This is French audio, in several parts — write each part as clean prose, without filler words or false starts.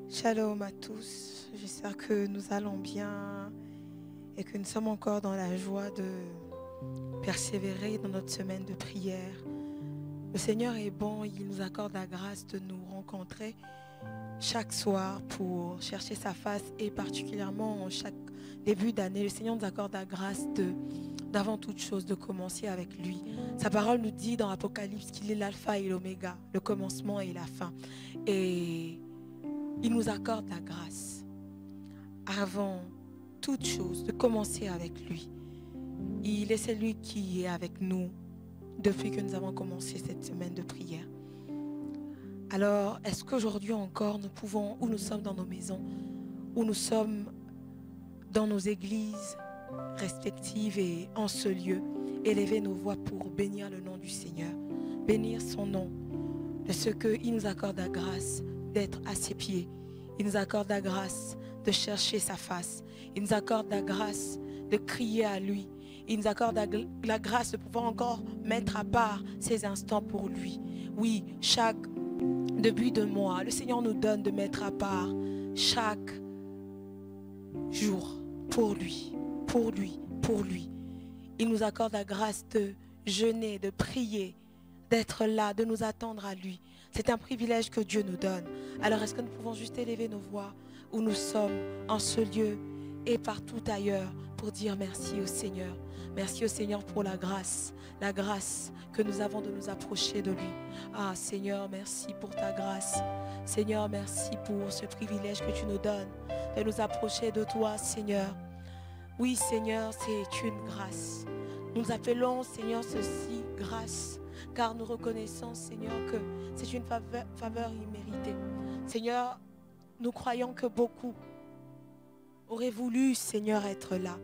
Shalom à tous, j'espère que nous allons bien et que nous sommes encore dans la joie de persévérer dans notre semaine de prière. Le Seigneur est bon, il nous accorde la grâce de nous rencontrer chaque soir pour chercher sa face et particulièrement en chaque début d'année, le Seigneur nous accorde la grâce d'avant toute chose de commencer avec lui. Sa parole nous dit dans l'Apocalypse qu'il est l'alpha et l'oméga, le commencement et la fin. Et il nous accorde la grâce avant toute chose de commencer avec lui. Il est celui qui est avec nous depuis que nous avons commencé cette semaine de prière. Alors, est-ce qu'aujourd'hui encore nous pouvons, où nous sommes dans nos maisons, où nous sommes dans nos églises respectives et en ce lieu, élever nos voix pour bénir le nom du Seigneur, bénir son nom, de ce qu'il nous accorde la grâce d'être à ses pieds. Il nous accorde la grâce de chercher sa face. Il nous accorde la grâce de crier à lui. Il nous accorde la grâce de pouvoir encore mettre à part ces instants pour lui. Oui, chaque début de mois, le Seigneur nous donne de mettre à part chaque jour pour lui, pour lui, pour lui. Il nous accorde la grâce de jeûner, de prier, d'être là, de nous attendre à lui. C'est un privilège que Dieu nous donne. Alors est-ce que nous pouvons juste élever nos voix où nous sommes en ce lieu et partout ailleurs pour dire merci au Seigneur. Merci au Seigneur pour la grâce que nous avons de nous approcher de lui. Ah Seigneur, merci pour ta grâce. Seigneur, merci pour ce privilège que tu nous donnes de nous approcher de toi, Seigneur. Oui Seigneur, c'est une grâce. Nous appelons Seigneur ceci grâce, car nous reconnaissons Seigneur que c'est une faveur imméritée. Seigneur, nous croyons que beaucoup auraient voulu Seigneur être là.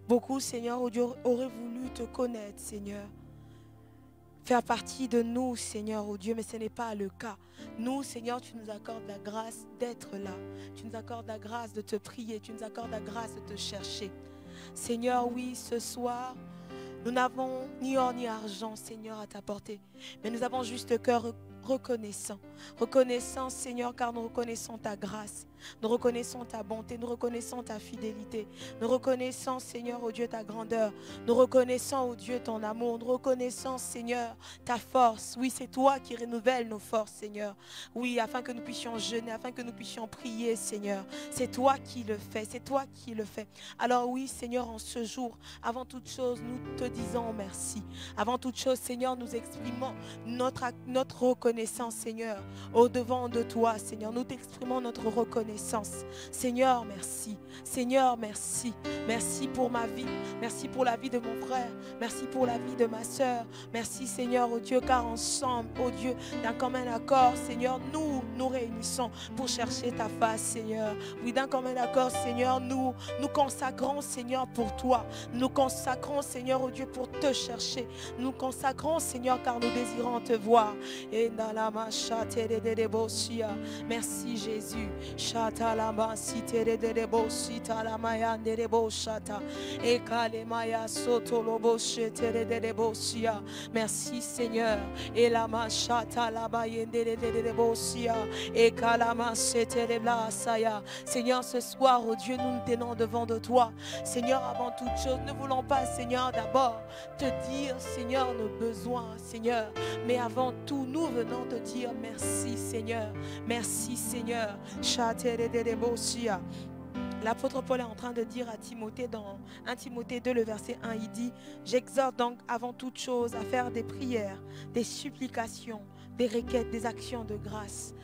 Beaucoup Seigneur auraient voulu te connaître Seigneur. Faire partie de nous Seigneur, oh Dieu, mais ce n'est pas le cas. Nous Seigneur, tu nous accordes la grâce d'être là. Tu nous accordes la grâce de te prier. Tu nous accordes la grâce de te chercher. Seigneur, oui, ce soir, nous n'avons ni or ni argent, Seigneur, à t'apporter. Mais nous avons juste le cœur reconnaissant. Reconnaissant, Seigneur, car nous reconnaissons ta grâce. Nous reconnaissons ta bonté. Nous reconnaissons ta fidélité. Nous reconnaissons, Seigneur, oh Dieu, ta grandeur. Nous reconnaissons, oh Dieu, ton amour. Nous reconnaissons, Seigneur, ta force. Oui, c'est toi qui renouvelles nos forces, Seigneur. Oui, afin que nous puissions jeûner, afin que nous puissions prier, Seigneur. C'est toi qui le fais. C'est toi qui le fais. Alors oui, Seigneur, en ce jour, avant toute chose, nous te disons merci. Avant toute chose, Seigneur, nous exprimons notre reconnaissance, Seigneur, au-devant de toi, Seigneur. Nous t'exprimons notre reconnaissance. Seigneur, merci. Seigneur, merci. Merci pour ma vie. Merci pour la vie de mon frère. Merci pour la vie de ma soeur. Merci, Seigneur, oh Dieu, car ensemble, oh Dieu, d'un commun accord, Seigneur, nous réunissons pour chercher ta face, Seigneur. Oui, d'un commun accord, Seigneur, nous consacrons, Seigneur, pour toi. Nous consacrons, Seigneur, oh Dieu, pour te chercher. Nous consacrons, Seigneur, car nous désirons te voir. Merci, Jésus. Merci, Seigneur. Seigneur, ce soir, oh Dieu, nous nous tenons devant de toi. Seigneur, avant toute chose, ne voulons pas, Seigneur, d'abord te dire, Seigneur, nos besoins, Seigneur. Mais avant tout, nous venons te dire merci, Seigneur. Merci, Seigneur. L'apôtre Paul est en train de dire à Timothée dans 1 Timothée 2, le verset 1, il dit « J'exhorte donc avant toute chose à faire des prières, des supplications, des requêtes, des actions de grâce. »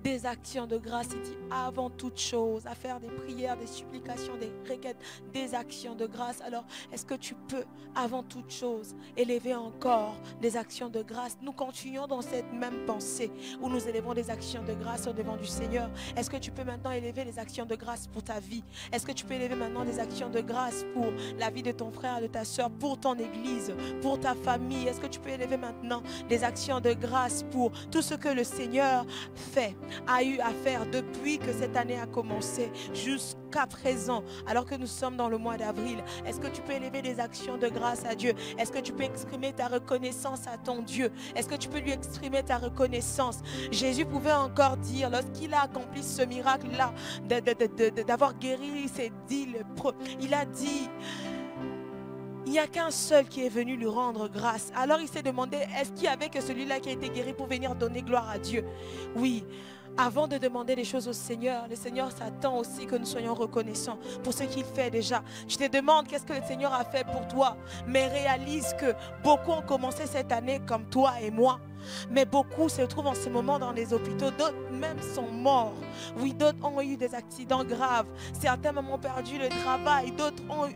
Des actions de grâce, il dit avant toute chose, à faire des prières, des supplications, des requêtes, des actions de grâce. Alors, est-ce que tu peux, avant toute chose, élever encore des actions de grâce? Nous continuons dans cette même pensée où nous élevons des actions de grâce au devant du Seigneur. Est-ce que tu peux maintenant élever les actions de grâce pour ta vie? Est-ce que tu peux élever maintenant des actions de grâce pour la vie de ton frère, de ta soeur, pour ton église, pour ta famille? Est-ce que tu peux élever maintenant des actions de grâce pour tout ce que le Seigneur fait? a eu à faire depuis que cette année a commencé jusqu'à présent, alors que nous sommes dans le mois d'avril. Est-ce que tu peux élever des actions de grâce à Dieu? Est-ce que tu peux exprimer ta reconnaissance à ton Dieu? Est-ce que tu peux lui exprimer ta reconnaissance? Jésus pouvait encore dire, lorsqu'il a accompli ce miracle-là, d'avoir guéri ses 10 lépreux, il a dit, il n'y a qu'un seul qui est venu lui rendre grâce. Alors il s'est demandé, est-ce qu'il y avait que celui-là qui a été guéri pour venir donner gloire à Dieu? Oui. Avant de demander des choses au Seigneur, le Seigneur s'attend aussi que nous soyons reconnaissants pour ce qu'il fait déjà. Je te demande qu'est-ce que le Seigneur a fait pour toi, mais réalise que beaucoup ont commencé cette année comme toi et moi. Mais beaucoup se trouvent en ce moment dans les hôpitaux. D'autres même sont morts. Oui, d'autres ont eu des accidents graves. Certains même ont perdu le travail. D'autres ont eu...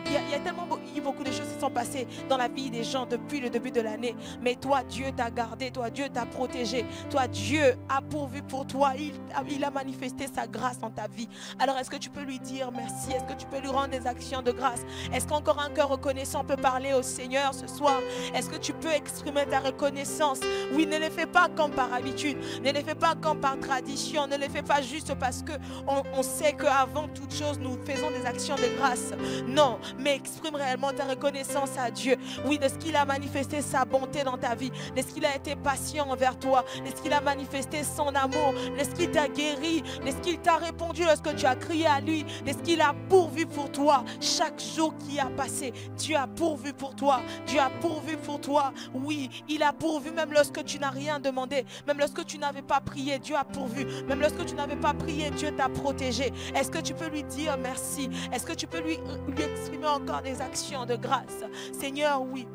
Il y a tellement eu beaucoup de choses qui sont passées dans la vie des gens depuis le début de l'année. Mais toi, Dieu t'a gardé. Toi, Dieu t'a protégé. Toi, Dieu a pourvu pour toi. Il a manifesté sa grâce dans ta vie. Alors, est-ce que tu peux lui dire merci? Est-ce que tu peux lui rendre des actions de grâce? Est-ce qu'encore un cœur reconnaissant peut parler au Seigneur ce soir? Est-ce que tu peux exprimer ta reconnaissance? Oui, ne le fais pas comme par habitude, ne le fais pas comme par tradition, ne le fais pas juste parce que on sait qu'avant toute chose, nous faisons des actions de grâce. Non, mais exprime réellement ta reconnaissance à Dieu. Oui, de ce qu'il a manifesté sa bonté dans ta vie, de ce qu'il a été patient envers toi, de ce qu'il a manifesté son amour, de ce qu'il t'a guéri, de ce qu'il t'a répondu lorsque tu as crié à lui, de ce qu'il a pourvu pour toi. Chaque jour qui a passé, Dieu a pourvu pour toi. Dieu a pourvu pour toi. Oui, il a pourvu même lorsque tu n'as rien demandé, même lorsque tu n'avais pas prié, Dieu a pourvu. Même lorsque tu n'avais pas prié, Dieu t'a protégé. Est-ce que tu peux lui dire merci? Est-ce que tu peux lui exprimer encore des actions de grâce? Seigneur, oui.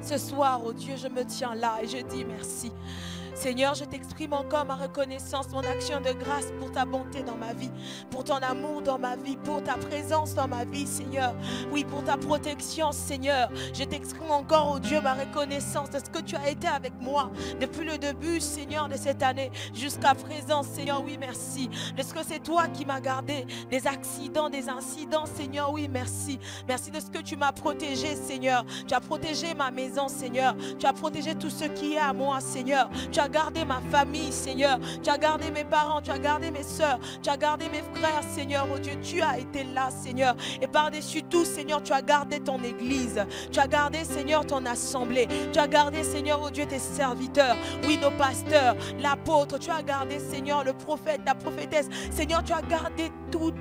Ce soir, oh Dieu, je me tiens là et je dis merci. Seigneur, je t'exprime encore ma reconnaissance, mon action de grâce pour ta bonté dans ma vie, pour ton amour dans ma vie, pour ta présence dans ma vie, Seigneur. Oui, pour ta protection, Seigneur. Je t'exprime encore, oh Dieu, ma reconnaissance de ce que tu as été avec moi depuis le début, Seigneur, de cette année jusqu'à présent, Seigneur. Oui, merci. De ce que c'est toi qui m'as gardé des accidents, des incidents, Seigneur. Oui, merci. Merci de ce que tu m'as protégé, Seigneur. Tu as protégé ma maison, Seigneur. Tu as protégé tout ce qui est à moi, Seigneur. Tu as gardé ma famille, Seigneur. Tu as gardé mes parents, tu as gardé mes soeurs, tu as gardé mes frères, Seigneur. Oh Dieu, tu as été là, Seigneur. Et par-dessus tout, Seigneur, tu as gardé ton église. Tu as gardé, Seigneur, ton assemblée. Tu as gardé, Seigneur, oh Dieu, tes serviteurs. Oui, nos pasteurs, l'apôtre. Tu as gardé, Seigneur, le prophète, la prophétesse. Seigneur, tu as gardé tous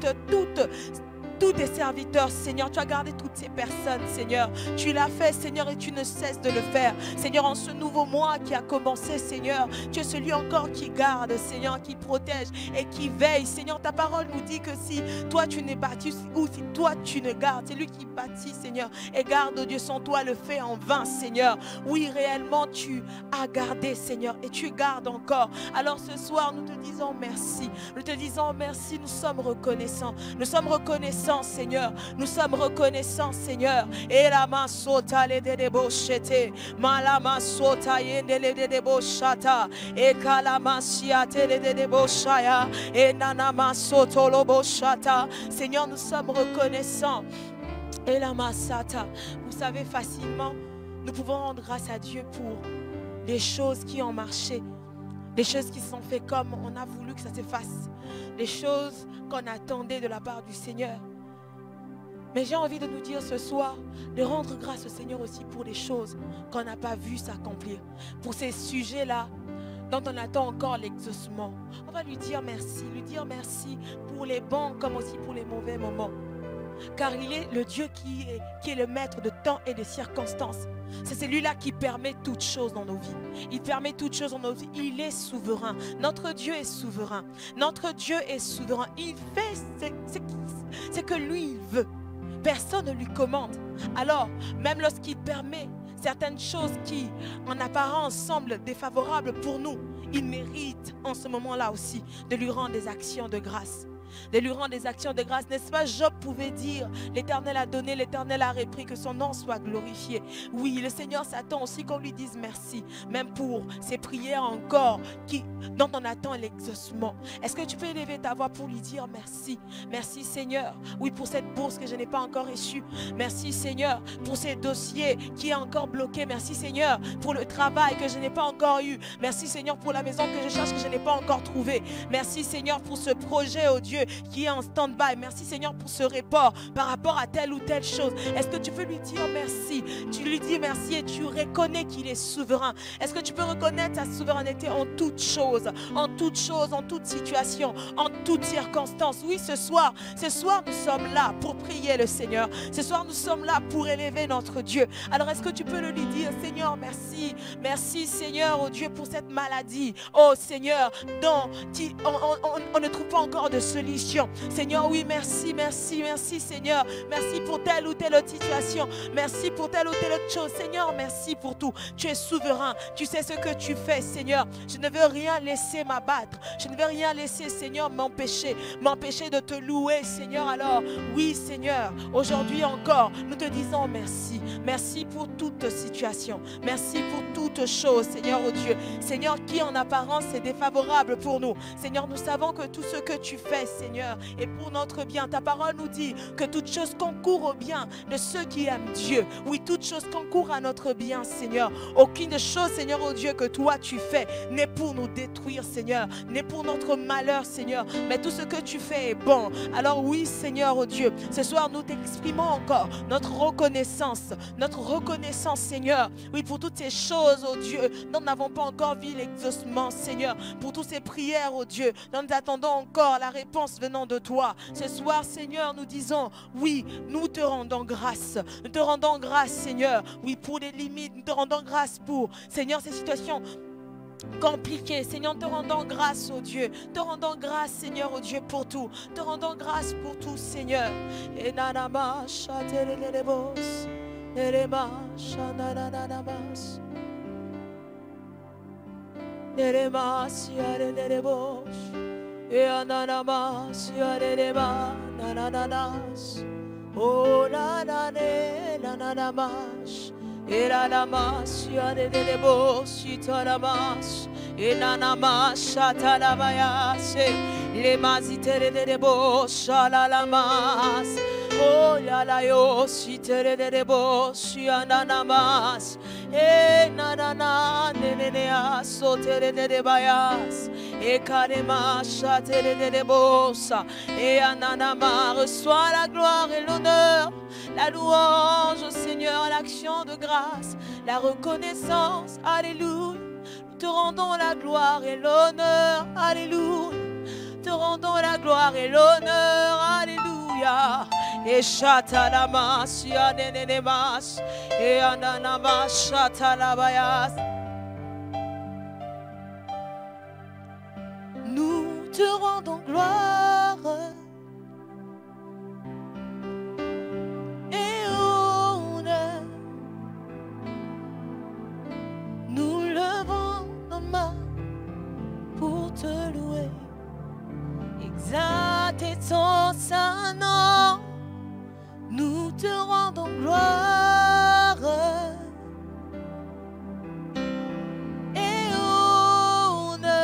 tes serviteurs, Seigneur. Tu as gardé toutes ces personnes, Seigneur. Tu l'as fait, Seigneur, et tu ne cesses de le faire. Seigneur, en ce nouveau mois qui a commencé, Seigneur, tu es celui encore qui garde, Seigneur, qui protège et qui veille. Seigneur, ta parole nous dit que si toi tu n'es bâti ou si toi tu ne gardes, c'est lui qui bâtit, Seigneur, et garde, oh Dieu, sans toi le fait en vain, Seigneur. Oui, réellement, tu as gardé, Seigneur, et tu gardes encore. Alors ce soir, nous te disons merci. Nous te disons merci, nous sommes reconnaissants. Nous sommes reconnaissants, Seigneur. Nous sommes reconnaissants, Seigneur. Et la main sota les débochete, malama sota yendele de debochata, et kalama siate les debochaya, et nanama soto lobochata. Seigneur, nous sommes reconnaissants. Et la masata, vous savez facilement, nous pouvons rendre grâce à Dieu pour les choses qui ont marché, les choses qui sont faites comme on a voulu que ça se fasse, les choses qu'on attendait de la part du Seigneur. Mais j'ai envie de nous dire ce soir, de rendre grâce au Seigneur aussi pour les choses qu'on n'a pas vues s'accomplir. Pour ces sujets-là, dont on attend encore l'exaucement. On va lui dire merci pour les bons comme aussi pour les mauvais moments. Car il est le Dieu qui est le maître de temps et de circonstances. C'est celui-là qui permet toutes choses dans nos vies. Il permet toutes choses dans nos vies. Il est souverain. Notre Dieu est souverain. Notre Dieu est souverain. Il fait ce que lui il veut. Personne ne lui commande. Alors, même lorsqu'il permet certaines choses qui, en apparence, semblent défavorables pour nous, il mérite en ce moment-là aussi de lui rendre des actions de grâce. De lui rendre des actions de grâce. N'est-ce pas, Job pouvait dire, l'Éternel a donné, l'Éternel a repris, que son nom soit glorifié. Oui, le Seigneur s'attend aussi qu'on lui dise merci, même pour ces prières encore dont on attend l'exaucement. Est-ce que tu peux élever ta voix pour lui dire merci? Merci Seigneur, oui, pour cette bourse que je n'ai pas encore reçue. Merci Seigneur pour ces dossiers qui est encore bloqué. Merci Seigneur pour le travail que je n'ai pas encore eu. Merci Seigneur pour la maison que je cherche que je n'ai pas encore trouvée. Merci Seigneur pour ce projet, oh Dieu, qui est en stand-by. Merci Seigneur pour ce report par rapport à telle ou telle chose. Est-ce que tu peux lui dire merci? Tu lui dis merci et tu reconnais qu'il est souverain. Est-ce que tu peux reconnaître sa souveraineté en toutes choses, en toutes choses, en toute situation, en toutes circonstances? Oui, ce soir nous sommes là pour prier le Seigneur. Ce soir, nous sommes là pour élever notre Dieu. Alors, est-ce que tu peux lui dire, Seigneur, merci. Merci, Seigneur, oh Dieu, pour cette maladie. Oh, Seigneur, dont on ne trouve pas encore de solution. Seigneur, oui, merci, merci, merci, Seigneur. Merci pour telle ou telle autre situation. Merci pour telle ou telle autre chose. Seigneur, merci pour tout. Tu es souverain. Tu sais ce que tu fais, Seigneur. Je ne veux rien laisser m'abattre. Je ne veux rien laisser, Seigneur, m'empêcher de te louer, Seigneur. Alors, oui, Seigneur, aujourd'hui encore, nous te disons merci. Merci pour toute situation. Merci pour toute chose, Seigneur, oh Dieu. Seigneur, qui en apparence est défavorable pour nous. Seigneur, nous savons que tout ce que tu fais, Seigneur, est pour notre bien. Ta parole nous dit que toute chose concourt au bien de ceux qui aiment Dieu. Oui, toute chose concourt à notre bien, Seigneur. Aucune chose, Seigneur, oh Dieu, que toi tu fais n'est pour nous détruire, Seigneur, n'est pour notre malheur, Seigneur, mais tout ce que tu fais est bon. Alors oui, Seigneur, oh Dieu, ce soir nous t'exprimons encore notre reconnaissance, Seigneur, oui, pour toutes ces choses, oh Dieu, dont nous n'avons pas encore vu l'exaucement, Seigneur, pour toutes ces prières, oh Dieu, dont nous attendons encore la réponse venant de toi. Ce soir, Seigneur, nous disons, oui, nous te rendons grâce, Seigneur, oui, pour les limites, nous te rendons grâce pour, Seigneur, ces situations compliqué. Seigneur, te rendons grâce, oh Dieu. Te rendons grâce, Seigneur, oh Dieu, pour tout. Te rendons grâce pour tout, Seigneur. Et nanama chatelelebos, nerema chanananamas, nerema siarelebos, et ananama siarelema nanananas, oh nanane nananamas. Iranamas, Yadelebos, Itaramas, Inanamas, Atalabayas, Lemaziterebos, Shalalamas, Oh Yalayos, Iterebos, Yananamas, Enanana, Neneas, Soterebayas, Ekaremas, Aterebos, et Ananama, reçois la gloire et l'honneur. La louange au Seigneur, l'action de grâce, la reconnaissance, alléluia. Nous te rendons la gloire et l'honneur, alléluia. Te rendons la gloire et l'honneur, alléluia. Et chatalamas, yanenemas, et ananamas, chatalabayas. Nous te rendons gloire. Nous levons nos mains pour te louer, exalter ton saint nom. Nous te rendons gloire et honneur.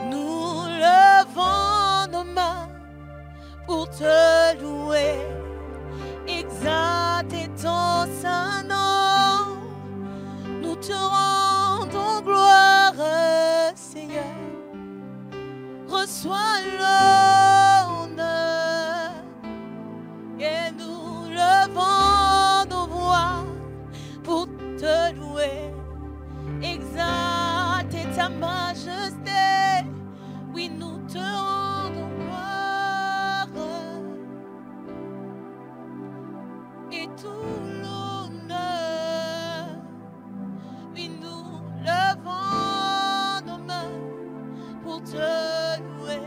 Nous levons nos mains pour te louer, exalter ton saint nom. Nous te rendons gloire, Seigneur. Reçois l'honneur et nous levons nos voix pour te louer, exalter ta majesté. Oui, nous te rendons gloire et tout l'honneur. Oui, nous levons nos mains pour te louer,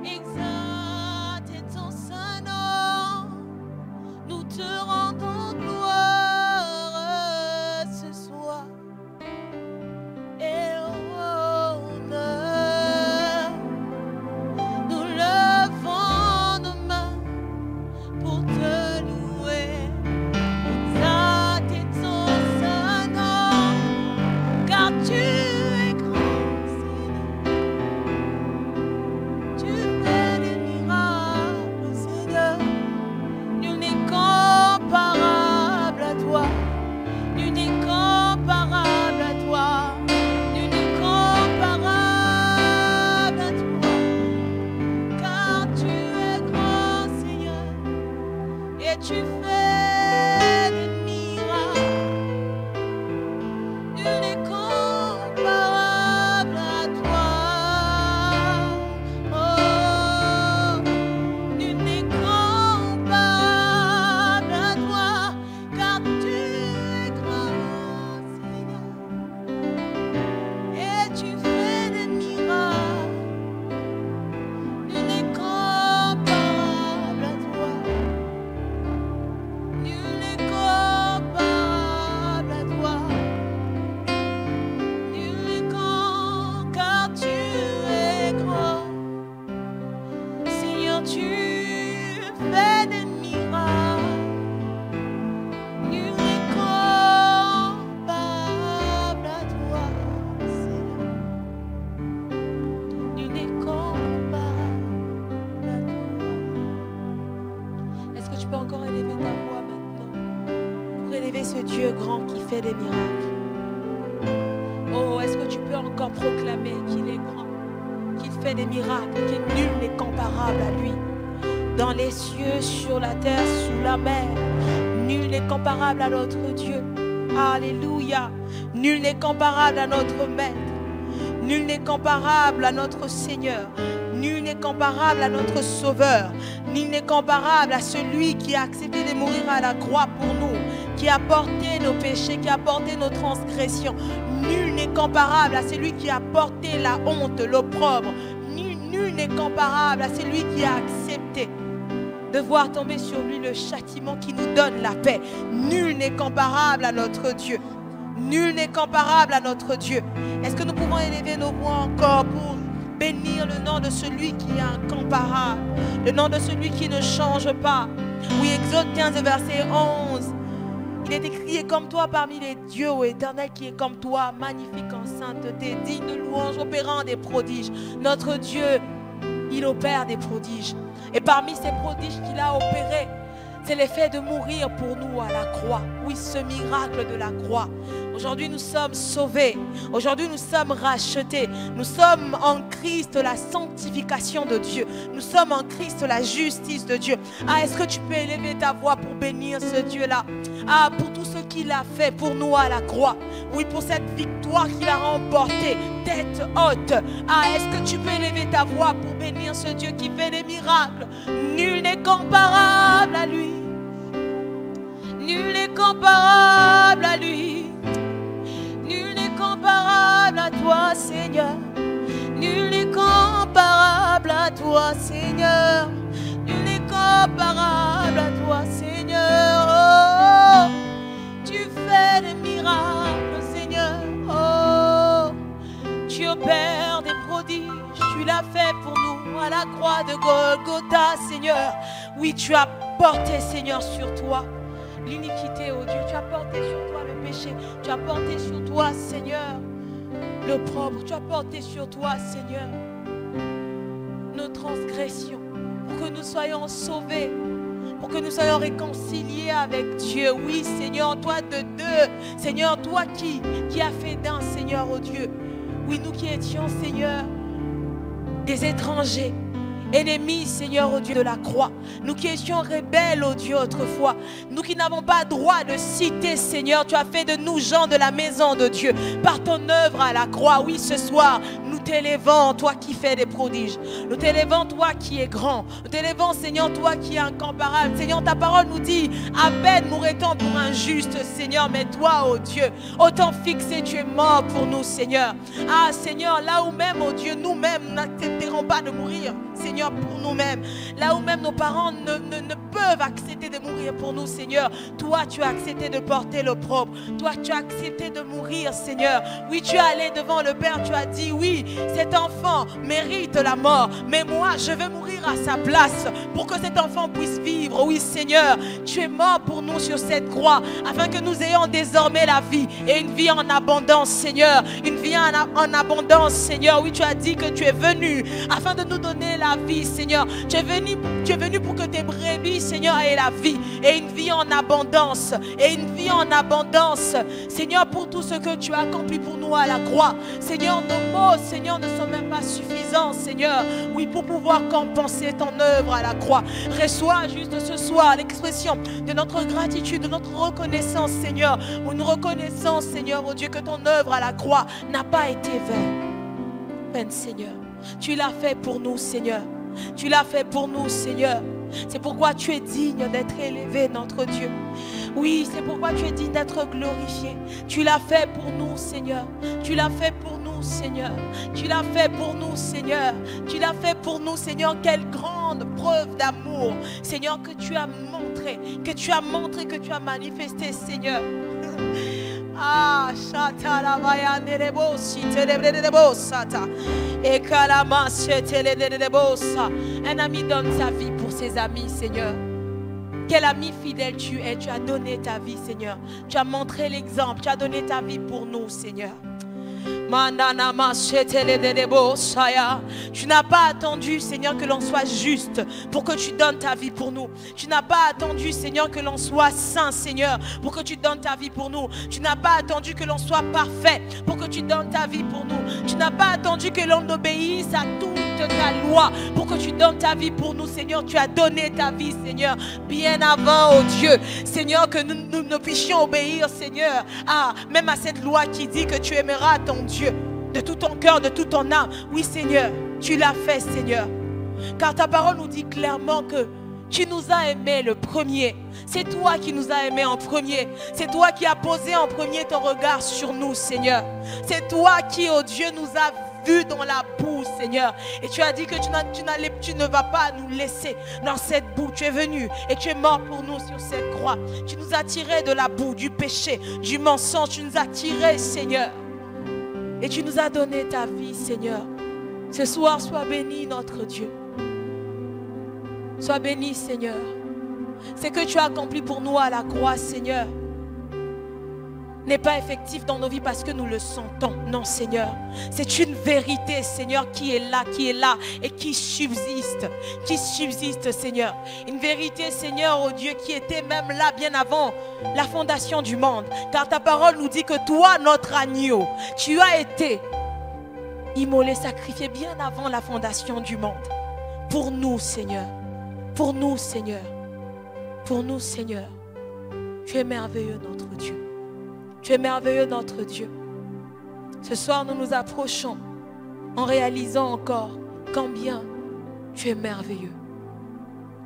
exalter ton saint nom. Nous te rendons gloire ce soir et honneur. Dieu grand qui fait des miracles. Oh, est-ce que tu peux encore proclamer qu'il est grand, qu'il fait des miracles, qu'il nul n'est comparable à lui. Dans les cieux, sur la terre, sous la mer, nul n'est comparable à notre Dieu. Alléluia. Nul n'est comparable à notre Maître. Nul n'est comparable à notre Seigneur. Nul n'est comparable à notre Sauveur. Nul n'est comparable à celui qui a accepté de mourir à la croix pour nous, qui a porté nos péchés, qui a porté nos transgressions. Nul n'est comparable à celui qui a porté la honte, l'opprobre. Nul n'est comparable à celui qui a accepté de voir tomber sur lui le châtiment qui nous donne la paix. Nul n'est comparable à notre Dieu. Nul n'est comparable à notre Dieu. Est-ce que nous pouvons élever nos voix encore pour bénir le nom de celui qui est incomparable, le nom de celui qui ne change pas? Oui, Exode 15, verset 11. Il est écrit: comme toi parmi les dieux, ô Éternel, qui est comme toi, magnifique en sainteté, digne de louange, opérant des prodiges. Notre Dieu, il opère des prodiges. Et parmi ces prodiges qu'il a opérés, c'est l'effet de mourir pour nous à la croix. Oui, ce miracle de la croix. Aujourd'hui, nous sommes sauvés. Aujourd'hui, nous sommes rachetés. Nous sommes en Christ la sanctification de Dieu. Nous sommes en Christ la justice de Dieu. Ah, est-ce que tu peux élever ta voix pour bénir ce Dieu-là? Ah, pour tout ce qu'il a fait pour nous à la croix. Oui, pour cette victoire qu'il a remportée, tête haute. Ah, est-ce que tu peux élever ta voix pour bénir ce Dieu qui fait des miracles? Nul n'est comparable à lui. Nul n'est comparable à lui. Nul n'est comparable à toi, Seigneur. Nul n'est comparable à toi, Seigneur. Nul n'est comparable à toi, Seigneur. Oh, tu fais des miracles, Seigneur. Oh, tu opères des prodiges. Tu l'as fait pour nous à la croix de Golgotha, Seigneur. Oui, tu as porté, Seigneur, sur toi l'iniquité, oh Dieu. Tu as porté sur toi le péché. Tu as porté sur toi, Seigneur, l'opprobre. Tu as porté sur toi, Seigneur, nos transgressions, pour que nous soyons sauvés, pour que nous soyons réconciliés avec Dieu. Oui, Seigneur, toi de deux. Seigneur, toi qui as fait d'un, Seigneur, oh Dieu. Oui, nous qui étions, Seigneur, des étrangers, ennemis, Seigneur, au Dieu de la croix. Nous qui étions rebelles, au Dieu, autrefois. Nous qui n'avons pas droit de citer, Seigneur. Tu as fait de nous gens de la maison de Dieu. Par ton œuvre à la croix. Oui, ce soir, nous t'élevons, toi qui fais des prodiges. Nous t'élevons, toi qui es grand. Nous t'élevons, Seigneur, toi qui es incomparable. Seigneur, ta parole nous dit: à peine mourrait-on pour un juste, Seigneur. Mais toi, oh Dieu, autant fixé, tu es mort pour nous, Seigneur. Ah, Seigneur, là où même, oh Dieu, nous-mêmes, nous n'accepterons pas de mourir, Seigneur, pour nous-mêmes. Là où même nos parents ne peuvent accepter de mourir pour nous, Seigneur. Toi, tu as accepté de porter l'opprobre. Toi, tu as accepté de mourir, Seigneur. Oui, tu es allé devant le Père. Tu as dit: oui, cet enfant mérite la mort. Mais moi, je veux mourir à sa place pour que cet enfant puisse vivre. Oui, Seigneur, tu es mort pour nous sur cette croix afin que nous ayons désormais la vie et une vie en abondance, Seigneur. Une vie en abondance, Seigneur. Oui, tu as dit que tu es venu afin de nous donner la vie, Seigneur. Tu es venu pour que tes brebis, Seigneur, aient la vie et une vie en abondance. Et une vie en abondance, Seigneur, pour tout ce que tu as accompli pour nous à la croix. Seigneur, nos mots, Seigneur, ne sont même pas suffisants, Seigneur. Oui, pour pouvoir compenser ton œuvre à la croix. Reçois juste ce soir l'expression de notre gratitude, de notre reconnaissance, Seigneur. Où nous reconnaissons, Seigneur, oh Dieu, que ton œuvre à la croix n'a pas été vaine, Seigneur. Tu l'as fait pour nous, Seigneur. Tu l'as fait pour nous, Seigneur. C'est pourquoi tu es digne d'être élevé, notre Dieu. Oui, c'est pourquoi tu es digne d'être glorifié. Tu l'as fait pour nous, Seigneur. Tu l'as fait pour nous, Seigneur. Tu l'as fait pour nous, Seigneur. Tu l'as fait pour nous, Seigneur. Quelle grande preuve d'amour, Seigneur, que tu as montré, que tu as manifesté, Seigneur. Ah, chata la vaya nerebosi telebredebosata et kalamas teledebosa. Un ami donne sa vie pour ses amis, Seigneur. Quel ami fidèle tu es. Tu as donné ta vie, Seigneur. Tu as montré l'exemple. Tu as donné ta vie pour nous, Seigneur. Tu n'as pas attendu, Seigneur, que l'on soit juste pour que tu donnes ta vie pour nous. Tu n'as pas attendu, Seigneur, que l'on soit saint, Seigneur, pour que tu donnes ta vie pour nous. Tu n'as pas attendu que l'on soit parfait pour que tu donnes ta vie pour nous. Tu n'as pas attendu que l'on obéisse à toute ta loi pour que tu donnes ta vie pour nous, Seigneur. Tu as donné ta vie, Seigneur, bien avant, oh Dieu, Seigneur, que nous puissions obéir, Seigneur, même à cette loi qui dit que tu aimeras ton Dieu de tout ton cœur, de toute ton âme. Oui, Seigneur, tu l'as fait, Seigneur. Car ta parole nous dit clairement que tu nous as aimés le premier. C'est toi qui nous as aimés en premier. C'est toi qui as posé en premier ton regard sur nous, Seigneur. C'est toi qui, oh Dieu, nous as vus dans la boue, Seigneur. Et tu as dit que tu ne vas pas nous laisser dans cette boue. Tu es venu et tu es mort pour nous sur cette croix. Tu nous as tirés de la boue, du péché, du mensonge. Tu nous as tirés, Seigneur. Et tu nous as donné ta vie, Seigneur. Ce soir, sois béni, notre Dieu. Sois béni, Seigneur. Ce que tu as accompli pour nous à la croix, Seigneur, n'est pas effectif dans nos vies parce que nous le sentons. Non, Seigneur. C'est une vérité, Seigneur, qui est là et qui subsiste. Qui subsiste, Seigneur. Une vérité, Seigneur, oh Dieu, qui était même là bien avant la fondation du monde. Car ta parole nous dit que toi, notre agneau, tu as été immolé, sacrifié bien avant la fondation du monde. Pour nous, Seigneur. Pour nous, Seigneur. Pour nous, Seigneur. Tu es merveilleux, notre Dieu. Tu es merveilleux, notre Dieu. Ce soir, nous nous approchons en réalisant encore combien tu es merveilleux.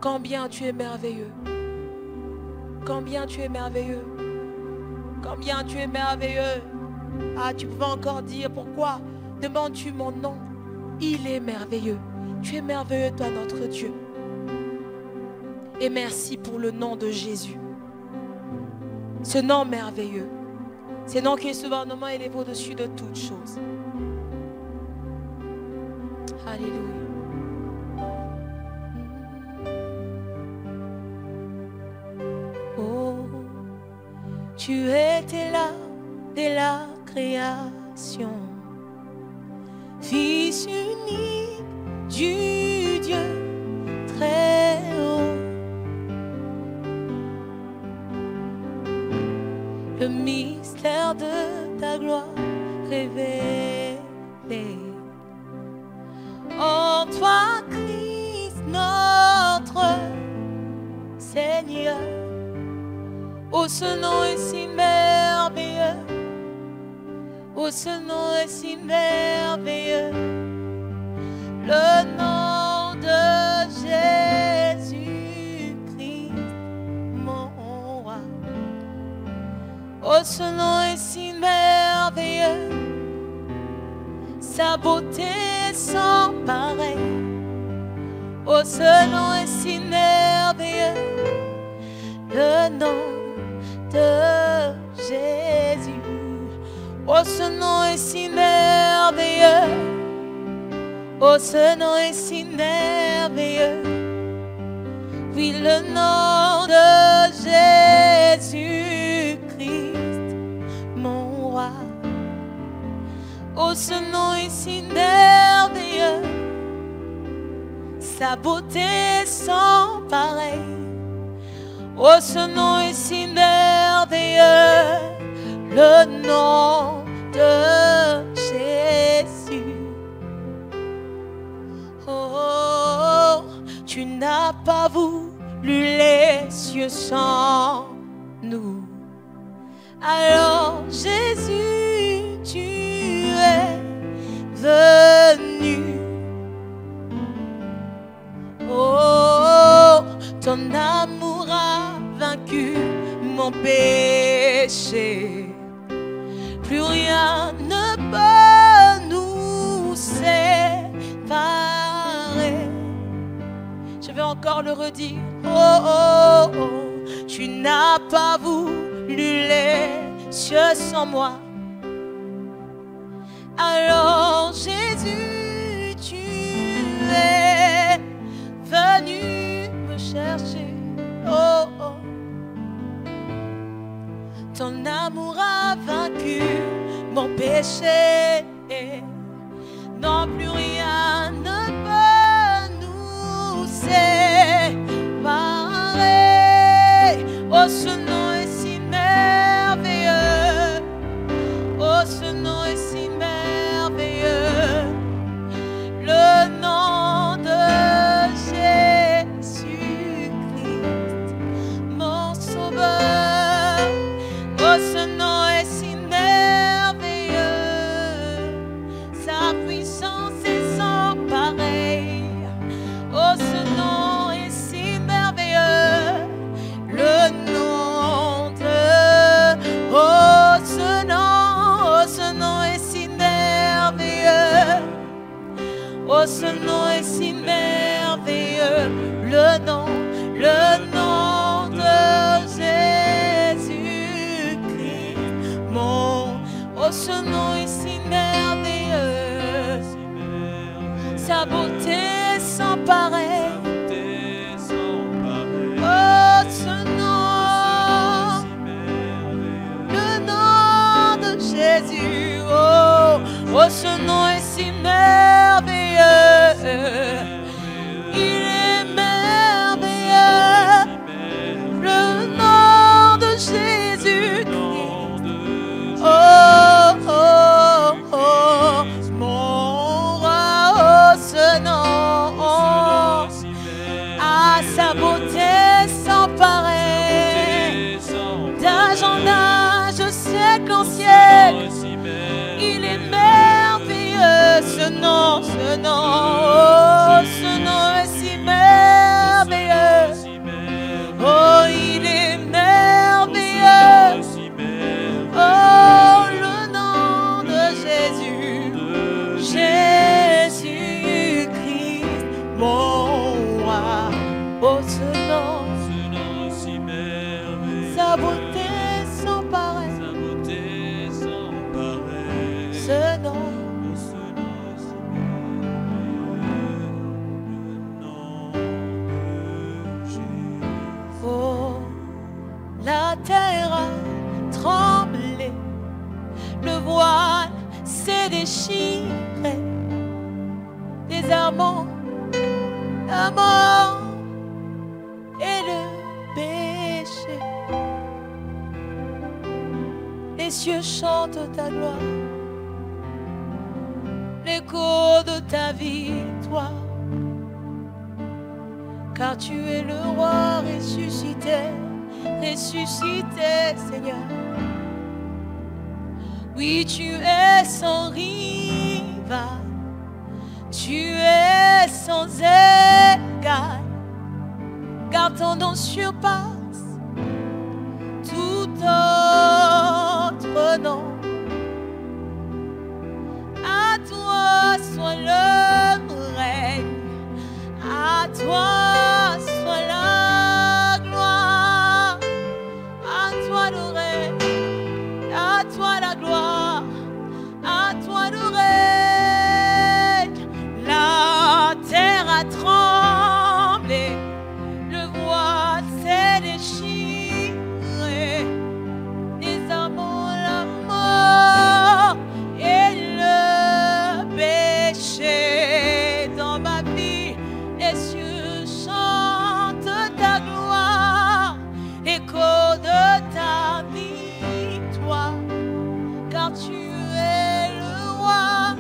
Combien tu es merveilleux. Combien tu es merveilleux. Combien tu es merveilleux. Ah, tu pouvais encore dire pourquoi demandes-tu mon nom? Il est merveilleux. Tu es merveilleux, toi, notre Dieu. Et merci pour le nom de Jésus. Ce nom merveilleux. Ce nom qui est souverainement élevé au-dessus de toutes choses. Alléluia. Oh, tu étais là dès la création, Fils unique du Dieu très haut. Le mystère de ta gloire révélé. En toi, Christ, notre Seigneur. Oh, ce nom est si merveilleux. Oh, ce nom est si merveilleux. Le nom de Jésus-Christ, mon roi. Oh, ce nom est si merveilleux. Sa beauté est sans pareil. Oh, ce nom est si merveilleux. Le nom de Jésus. Oh, ce nom est si merveilleux. Oh, ce nom est si merveilleux. Oui, le nom de Jésus-Christ, mon roi. Oh, ce nom est si merveilleux. Sa beauté est sans pareil. Oh, ce nom est si merveilleux. Le nom de Jésus. Oh, tu n'as pas voulu les cieux sans nous. Alors Jésus, tu es venu. Oh, ton amour a vaincu mon péché. Plus rien ne peut nous séparer. Je vais encore le redire. Oh, oh, oh, tu n'as pas voulu les cieux sans moi. Alors Jésus, tu es venu me chercher. Oh, oh. Ton amour a vaincu mon péché. Non, plus rien ne peut nous séparer. Oh, ce nom est si merveilleux. Oh, ce nom est si merveilleux. Le nom de Jésus-Christ, mon sauveur. Oh, ce nom est si merveilleux. Sa puissance est sans pareil. Oh, ce nom est si merveilleux. Le nom de... Oh, ce nom est si merveilleux. Oh, ce nom est si merveilleux. Le nom de Jésus-Christ. Oh, ce nom est si merveilleux. Sa beauté sans pareil. Oh, ce nom, le nom de Jésus. Oh, oh, ce nom est si merveilleux. Il est merveilleux. Le nom de Jésus. Oh, oh, oh, mon roi, oh, ce nom, à sa beauté sans pareil, d'âge en âge, siècle en siècle, il est merveilleux, ce nom, oh, ce nom est si merveilleux, oh, il est merveilleux, oh, le nom de Jésus, Jésus-Christ, mon roi, oh, ce nom si merveilleux, sa beauté sans pareil, ce nom si merveilleux, oh, la terre a tremblé, le voile s'est déchiré, désarmant la mort et le péché. Les cieux chantent ta gloire, l'écho de ta victoire, car tu es le roi ressuscité, ressuscité, Seigneur. Oui, tu es sans rival, tu es sans égal, car ton nom surpasse tout autre nom. À toi soit le règne, à toi soit la gloire, à toi le règne, à toi la gloire, à toi le règne. La terre a tremblé, le voile s'est déchiré, désarmant la mort et le péché. Dans ma vie, les cieux chantent ta gloire, écho de ta victoire, car tu es le roi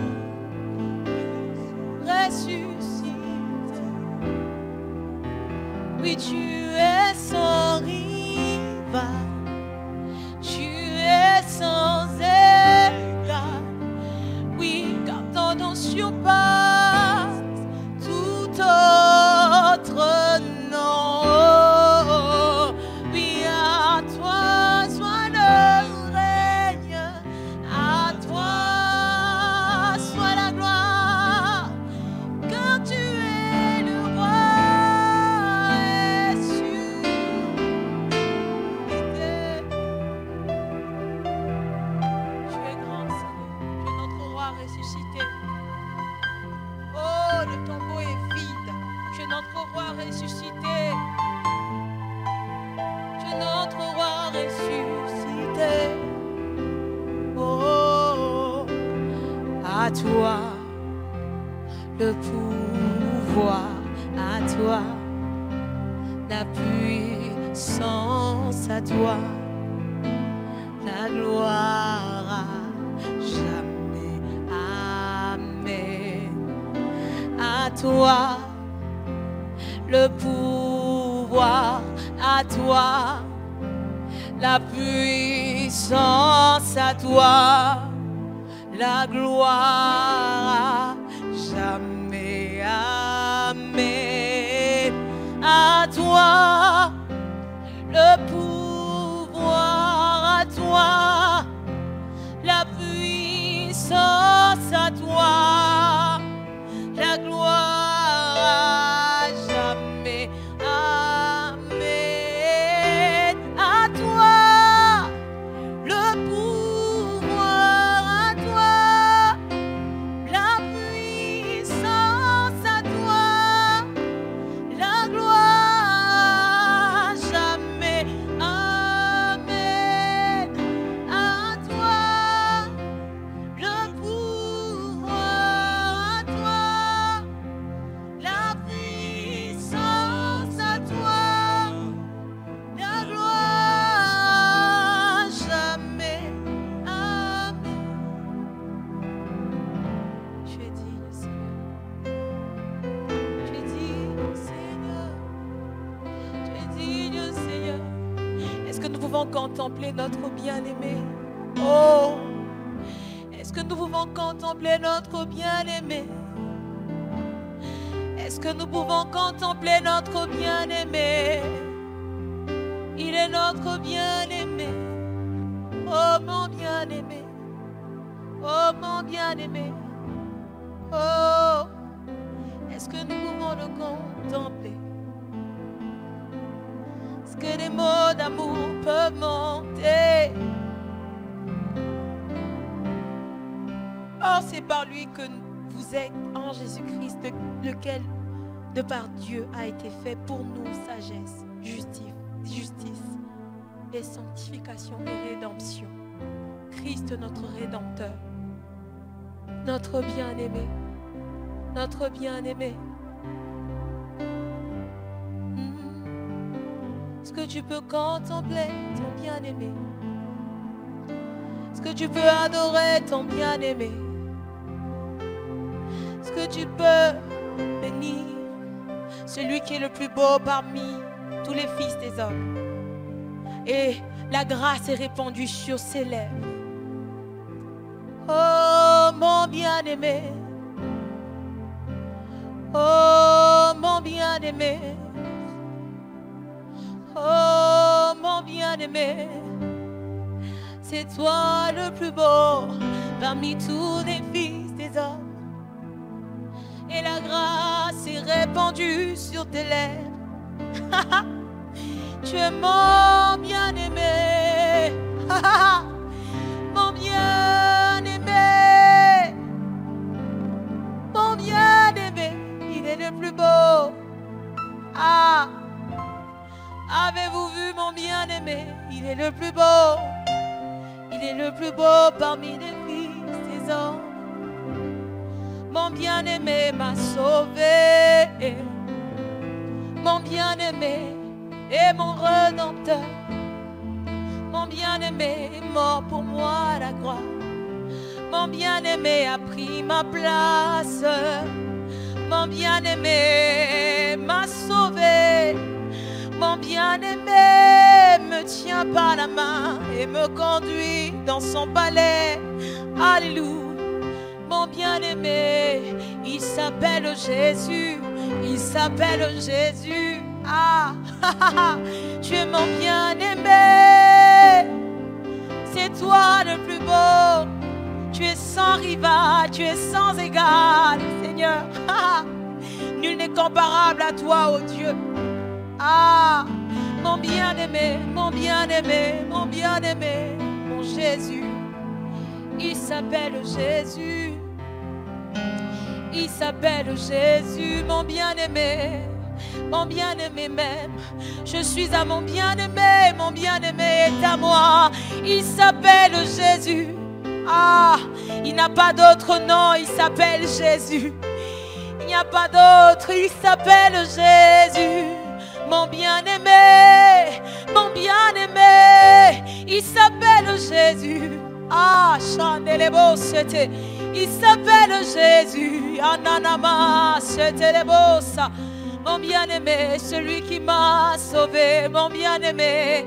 ressuscité. Oui, tu es sans rival, tu es sans égal. Oui, car ton nom surpasse tout autre nom. Oui, à toi soit le règne, à toi soit la gloire, car tu es le roi ressuscité. Tu es grand, Seigneur, tu es notre roi ressuscité. Oh, le tombeau est vide, tu es notre roi ressuscité. Tu es notre roi ressuscité. Oh, oh, à toi le pouvoir, à toi la puissance, à toi la gloire, jamais. Amen. À toi le pouvoir, à toi la puissance, à toi la gloire, jamais. Amen. À toi le pouvoir, à toi la puissance, à toi la gloire, jamais. Amen. À toi le pouvoir, à toi la puissance, à toi la gloire, jamais. Amen. À toi le pouvoir, à toi la puissance, à toi la gloire, jamais. Amen. Tu es digne, Seigneur. Tu es digne, Seigneur. Tu es digne, Seigneur. Est-ce que nous pouvons contempler notre bien-aimé? Oh, est-ce que nous pouvons contempler notre bien-aimé? Est-ce que nous pouvons contempler notre bien-aimé? Il est notre bien-aimé. Oh mon bien-aimé. Oh mon bien-aimé. Oh, est-ce que nous pouvons le contempler? Est-ce que des mots d'amour peuvent monter? Oh, c'est par lui que vous êtes en Jésus-Christ, lequel, de par Dieu, a été fait pour nous sagesse, justice et sanctification et rédemption. Christ, notre Rédempteur, notre bien-aimé, notre bien-aimé. Est-ce que tu peux contempler ton bien-aimé? Est-ce que tu peux adorer ton bien-aimé? Est-ce que tu peux bénir celui qui est le plus beau parmi tous les fils des hommes? Et la grâce est répandue sur ses lèvres. Oh mon bien-aimé, oh mon bien-aimé, oh mon bien-aimé, c'est toi le plus beau parmi tous les fils des hommes. Et la grâce est répandue sur tes lèvres. Tu es mon bien-aimé, mon bien-aimé, mon bien-aimé, il est le plus beau. Ah, avez-vous vu mon bien-aimé? Il est le plus beau, il est le plus beau parmi les fils des hommes. Mon bien-aimé m'a sauvé, mon bien-aimé est mon Rédempteur. Mon bien-aimé est mort pour moi à la croix. Mon bien-aimé a pris ma place. Mon bien-aimé m'a sauvé. Mon bien-aimé me tient par la main et me conduit dans son palais. Alléluia. Mon bien-aimé, il s'appelle Jésus. Il s'appelle Jésus. Ah, tu es mon bien-aimé. C'est toi le plus beau. Tu es sans rival, tu es sans égal, Seigneur. Nul n'est comparable à toi, ô Dieu. Ah, mon bien-aimé, mon bien-aimé, mon bien-aimé, mon Jésus. Il s'appelle Jésus. Il s'appelle Jésus, mon bien-aimé. Mon bien-aimé m'aime. Je suis à mon bien-aimé est à moi. Il s'appelle Jésus. Ah, il n'a pas d'autre nom, il s'appelle Jésus. Il n'y a pas d'autre, il s'appelle Jésus. Mon bien-aimé, il s'appelle Jésus. Ah, chandelebo, c'était. Il s'appelle Jésus. Ananama, c'était les bossa. Mon bien-aimé, celui qui m'a sauvé. Mon bien-aimé,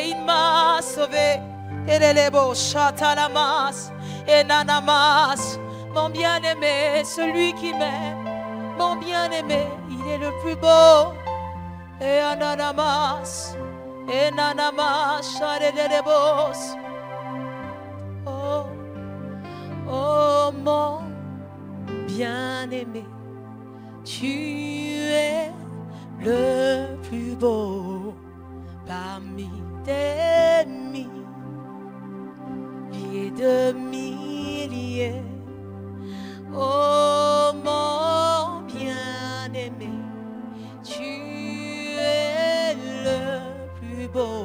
il m'a sauvé. Elelebo, chatalamas, enanamas. Mon bien-aimé, celui qui m'aime. Mon bien-aimé, il est le plus beau. Et ananamas, chalelebos. Oh mon bien-aimé, tu es le plus beau parmi des milliers de milliers. Oh mon bien-aimé, tu es le plus beau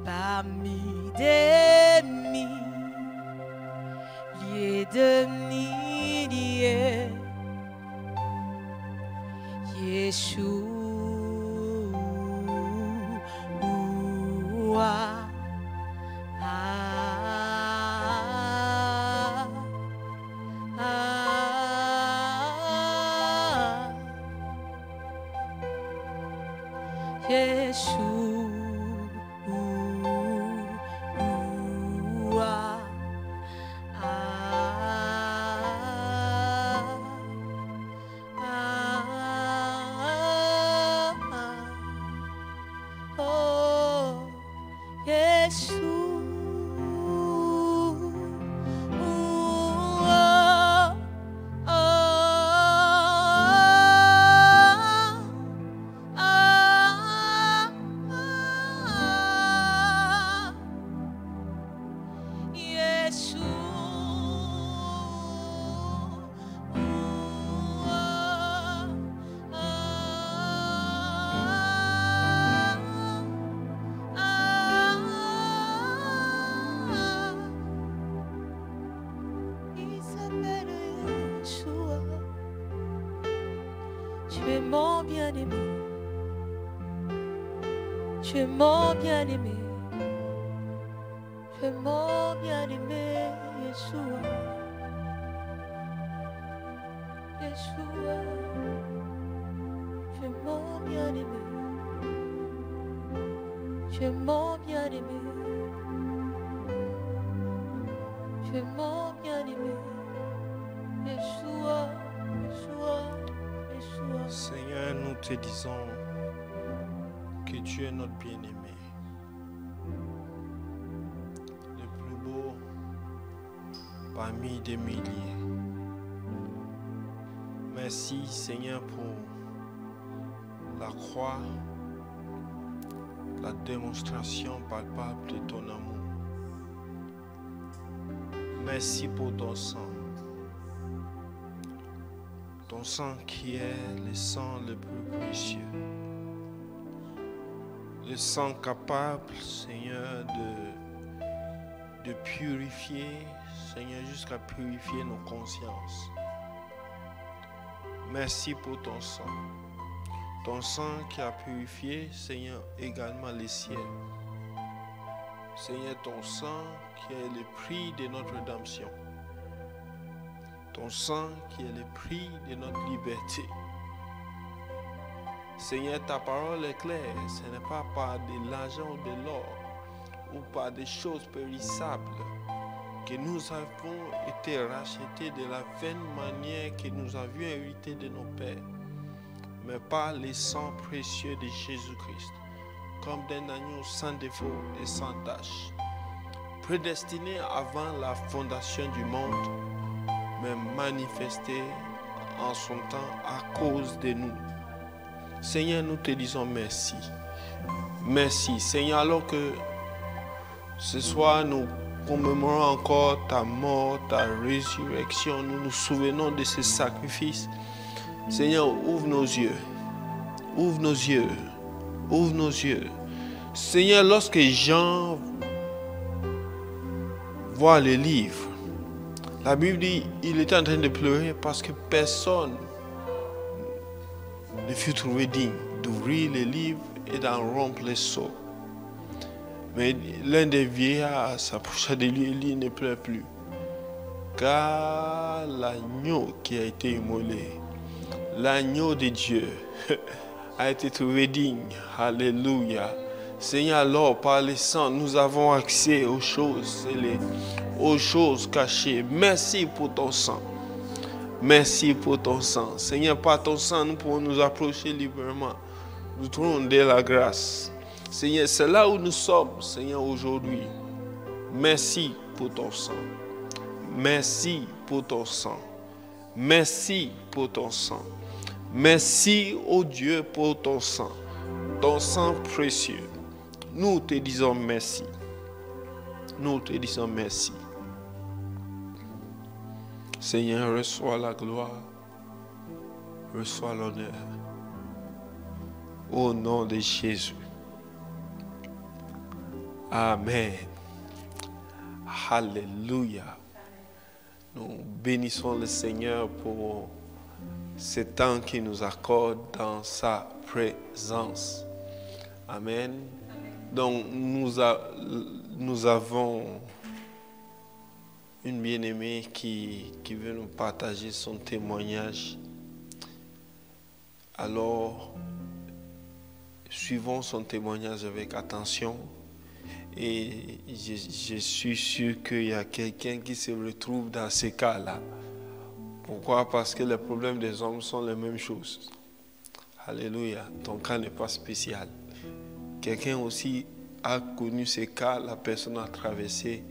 parmi des milliers de milliers. Yeshua. Tu es mon bien-aimé. Tu es mon bien-aimé. Tu es mon bien-aimé, Yeshua. Yeshua. Tu es mon bien-aimé. Tu es mon bien-aimé. Tu es mon bien-aimé. Yeshua. Yeshua. Yeshua. Seigneur, nous te disons que tu es notre bien-aimé, le plus beau parmi des milliers. Merci Seigneur pour la croix, la démonstration palpable de ton amour. Merci pour ton sang. Ton sang qui est le sang le plus précieux. Le sang capable, Seigneur, de purifier, Seigneur, jusqu'à purifier nos consciences. Merci pour ton sang. Ton sang qui a purifié, Seigneur, également les ciels. Seigneur, ton sang qui est le prix de notre rédemption. Ton sang qui est le prix de notre liberté. Seigneur, ta parole est claire. Ce n'est pas par de l'argent ou de l'or ou par des choses périssables que nous avons été rachetés de la vaine manière que nous avions hérité de nos pères, mais par le sang précieux de Jésus-Christ, comme d'un agneau sans défaut et sans tache, prédestiné avant la fondation du monde, mais manifesté en son temps à cause de nous. Seigneur, nous te disons merci. Merci, Seigneur, alors que ce soir nous commémorons encore ta mort, ta résurrection, nous nous souvenons de ce sacrifice. Seigneur, ouvre nos yeux. Ouvre nos yeux. Ouvre nos yeux. Seigneur, lorsque Jean voir les livres. La Bible dit il était en train de pleurer parce que personne ne fut trouvé digne d'ouvrir les livres et d'en rompre les sceaux. Mais l'un des vieillards s'approcha de lui et lui ne pleure plus, car l'agneau qui a été immolé, l'agneau de Dieu, a été trouvé digne. Alléluia. Seigneur, alors par le sang, nous avons accès aux choses cachées. Merci pour ton sang. Merci pour ton sang. Seigneur, par ton sang, nous pouvons nous approcher librement du trône de la grâce. Seigneur, c'est là où nous sommes, Seigneur, aujourd'hui. Merci pour ton sang. Merci pour ton sang. Merci pour ton sang. Merci, ô Dieu, pour ton sang précieux. Nous te disons merci. Nous te disons merci. Seigneur, reçois la gloire, reçois l'honneur. Au nom de Jésus. Amen. Alléluia. Nous bénissons le Seigneur pour ce temps qu'il nous accorde dans sa présence. Amen. Donc nous avons une bien-aimée qui veut nous partager son témoignage. Alors, suivons son témoignage avec attention. Et je suis sûr qu'il y a quelqu'un qui se retrouve dans ces cas-là. Pourquoi? Parce que les problèmes des hommes sont les mêmes choses. Alléluia. Ton cas n'est pas spécial. Quelqu'un aussi a connu ces cas, la personne a traversé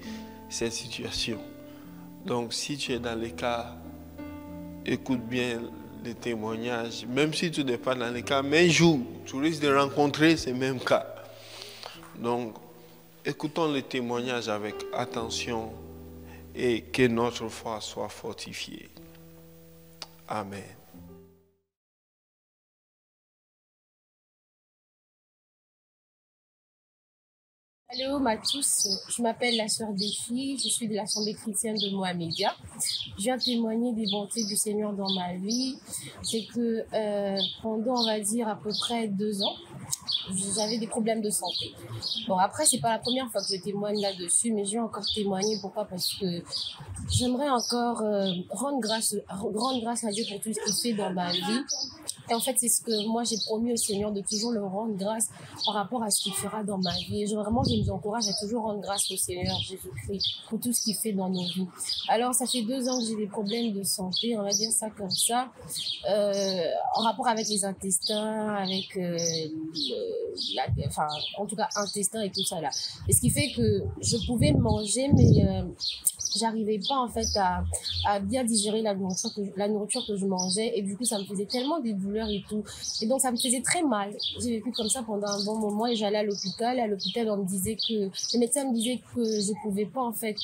cette situation. Donc si tu es dans les cas, écoute bien les témoignages. Même si tu n'es pas dans les cas, mais un jour, tu risques de rencontrer ces mêmes cas. Donc, écoutons les témoignages avec attention et que notre foi soit fortifiée. Amen. Hello à tous, je m'appelle la sœur Défi, je suis de l'Assemblée chrétienne de Mohamedia. Je viens témoigner des bontés du Seigneur dans ma vie. C'est que pendant, on va dire, à peu près 2 ans, j'avais des problèmes de santé. Bon, après, c'est pas la première fois que je témoigne là-dessus, mais je vais encore témoigner. Pourquoi? Parce que j'aimerais encore rendre grâce à Dieu pour tout ce qu'il fait dans ma vie. Et en fait, c'est ce que moi, j'ai promis au Seigneur, de toujours le rendre grâce par rapport à ce qu'il fera dans ma vie. Et vraiment, je nous encourage à toujours rendre grâce au Seigneur Jésus-Christ pour tout ce qu'il fait dans nos vies. Alors, ça fait 2 ans que j'ai des problèmes de santé, on va dire ça comme ça, en rapport avec les intestins, avec, en tout cas, intestins et tout ça là. Et ce qui fait que je pouvais manger, mais j'arrivais pas en fait à bien digérer la nourriture que je mangeais, et du coup ça me faisait tellement des douleurs et tout, et donc ça me faisait très mal. J'ai vécu comme ça pendant un bon moment et j'allais à l'hôpital. On me disait que le médecin me disait que je pouvais pas en fait,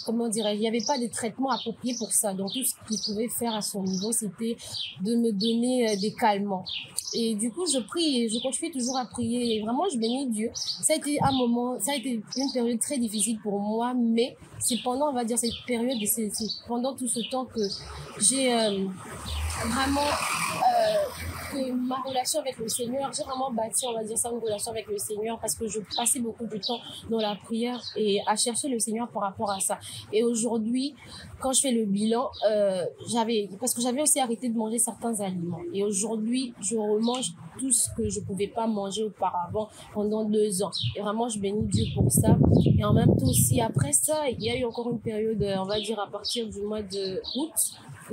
comment dirais-je, il y avait pas de traitement approprié pour ça. Donc tout ce qu'il pouvait faire à son niveau, c'était de me donner des calmants. Et du coup je prie et je continue toujours à prier, et vraiment je bénis Dieu. Ça a été une période très difficile pour moi, mais c'est pendant, on va dire, cette période, c'est pendant tout ce temps que j'ai vraiment que ma relation avec le Seigneur, j'ai vraiment bâti, on va dire ça, une relation avec le Seigneur, parce que je passais beaucoup de temps dans la prière et à chercher le Seigneur par rapport à ça. Et aujourd'hui, quand je fais le bilan, parce que j'avais aussi arrêté de manger certains aliments. Et aujourd'hui, je remange tout ce que je pouvais pas manger auparavant pendant 2 ans. Et vraiment, je bénis Dieu pour ça. Et en même temps aussi, après ça, il y a eu encore une période, on va dire à partir du mois de août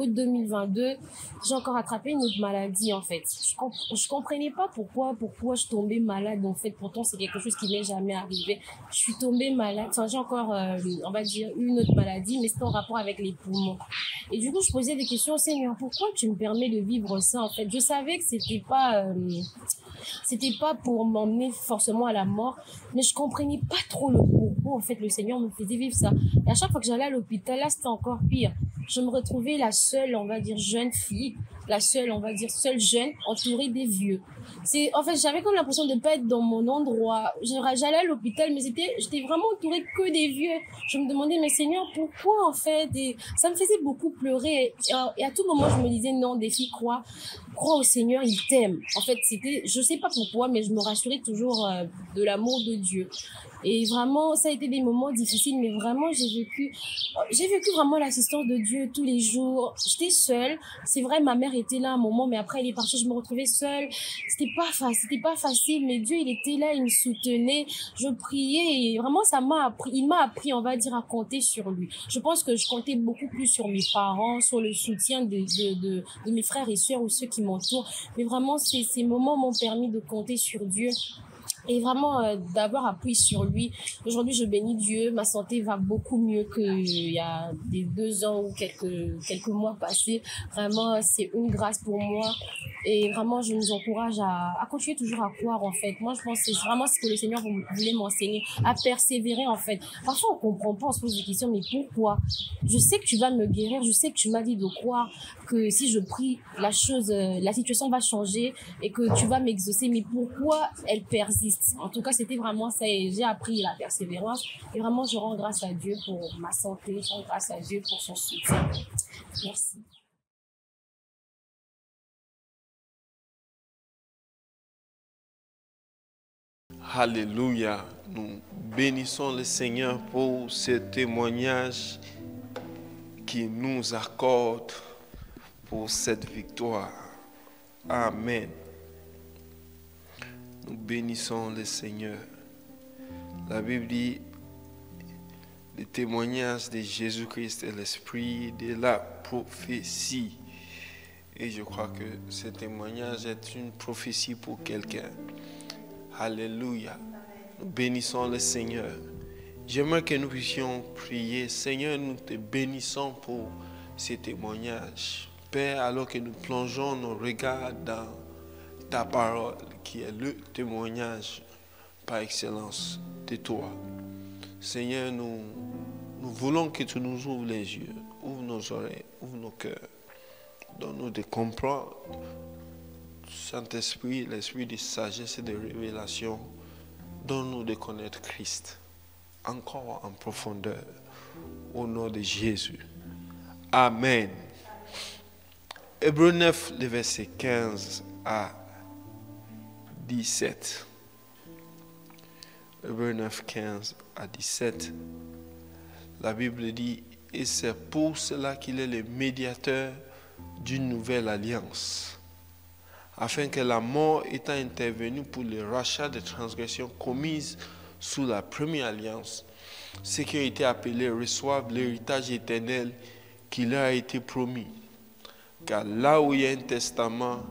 2022, j'ai encore attrapé une autre maladie en fait. Je comprenais pas pourquoi je tombais malade en fait. Pourtant c'est quelque chose qui m'est jamais arrivé. Je suis tombée malade. Enfin, j'ai encore, on va dire, une autre maladie, mais c'est en rapport avec les poumons. Et du coup je posais des questions au Seigneur. Pourquoi tu me permets de vivre ça en fait? Je savais que c'était pas pour m'emmener forcément à la mort, mais je comprenais pas trop le pourquoi en fait le Seigneur me faisait vivre ça. Et à chaque fois que j'allais à l'hôpital, là c'était encore pire. je me retrouvais la seule, on va dire, jeune fille, la seule, on va dire, seule jeune, entourée des vieux. En fait, j'avais comme l'impression de ne pas être dans mon endroit. J'allais à l'hôpital, mais j'étais vraiment entourée que des vieux. Je me demandais, mais Seigneur, pourquoi en fait? Et ça me faisait beaucoup pleurer. Et à tout moment, je me disais, non, des filles, crois au Seigneur, il t'aime. En fait, je sais pas pourquoi, mais je me rassurais toujours de l'amour de Dieu. Et vraiment, ça a été des moments difficiles, mais vraiment, j'ai vécu vraiment l'assistance de Dieu tous les jours. J'étais seule. C'est vrai, ma mère était là à un moment, mais après, elle est partie, je me retrouvais seule. C'était pas facile, mais Dieu, il était là, il me soutenait. Je priais et vraiment, il m'a appris, on va dire, à compter sur lui. Je pense que je comptais beaucoup plus sur mes parents, sur le soutien de mes frères et sœurs ou ceux qui m'entourent. Mais vraiment, ces moments m'ont permis de compter sur Dieu. Et vraiment d'avoir appris sur lui. Aujourd'hui, je bénis Dieu. Ma santé va beaucoup mieux qu'il y a des 2 ans ou quelques mois passés. Vraiment, c'est une grâce pour moi. Et vraiment, je nous encourage à continuer toujours à croire, en fait. Moi, je pense que c'est vraiment ce que le Seigneur voulait m'enseigner, à persévérer, en fait. Parfois, on comprend pas, on se pose des questions, mais pourquoi? Je sais que tu vas me guérir, je sais que tu m'as dit de croire que si je prie, la situation va changer et que tu vas m'exaucer, mais pourquoi elle persiste? En tout cas, c'était vraiment ça et j'ai appris la persévérance et vraiment, je rends grâce à Dieu pour ma santé, je rends grâce à Dieu pour son soutien. Merci. Alléluia. Nous bénissons le Seigneur pour ce témoignage qu'il nous accorde pour cette victoire. Amen. Nous bénissons le Seigneur. La Bible dit, le témoignage de Jésus-Christ est l'esprit de la prophétie. Et je crois que ce témoignage est une prophétie pour quelqu'un. Alléluia. Nous bénissons le Seigneur. J'aimerais que nous puissions prier. Seigneur, nous te bénissons pour ces témoignages. Père, alors que nous plongeons nos regards dans ta parole, qui est le témoignage par excellence de toi. Seigneur, nous voulons que tu nous ouvres les yeux, ouvre nos oreilles, ouvre nos cœurs. Donne-nous de comprendre, Saint-Esprit, l'esprit de sagesse et de révélation. Donne-nous de connaître Christ encore en profondeur. Au nom de Jésus. Amen. Hébreux 9, le verset 15 à 17. Hébreux 9, 15 à 17. La Bible dit, et c'est pour cela qu'il est le médiateur d'une nouvelle alliance, afin que la mort étant intervenue pour le rachat des transgressions commises sous la première alliance, ceux qui ont été appelés reçoivent l'héritage éternel qui leur a été promis. Car là où il y a un testament,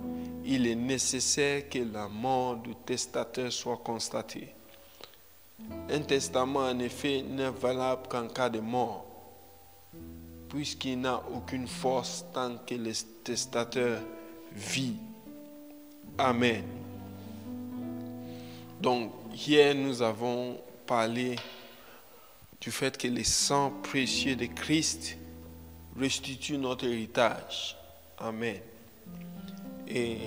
il est nécessaire que la mort du testateur soit constatée. Un testament, en effet, n'est valable qu'en cas de mort, puisqu'il n'a aucune force tant que le testateur vit. Amen. Donc, hier, nous avons parlé du fait que le sang précieux de Christ restitue notre héritage. Amen. Et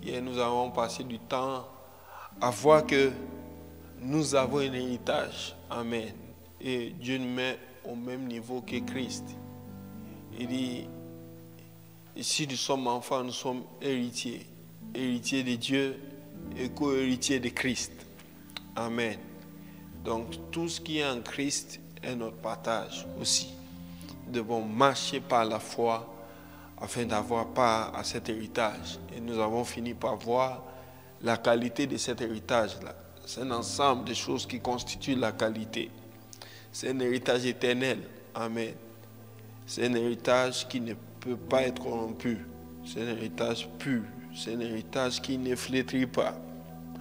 hier, nous avons passé du temps à voir que nous avons un héritage. Amen. Et Dieu nous met au même niveau que Christ. Il dit, si nous sommes enfants, nous sommes héritiers. Héritiers de Dieu et co-héritiers de Christ. Amen. Donc, tout ce qui est en Christ est notre partage aussi. Nous devons marcher par la foi afin d'avoir part à cet héritage. Et nous avons fini par voir la qualité de cet héritage-là. C'est un ensemble de choses qui constituent la qualité. C'est un héritage éternel. Amen. C'est un héritage qui ne peut pas être corrompu. C'est un héritage pur. C'est un héritage qui ne flétrit pas.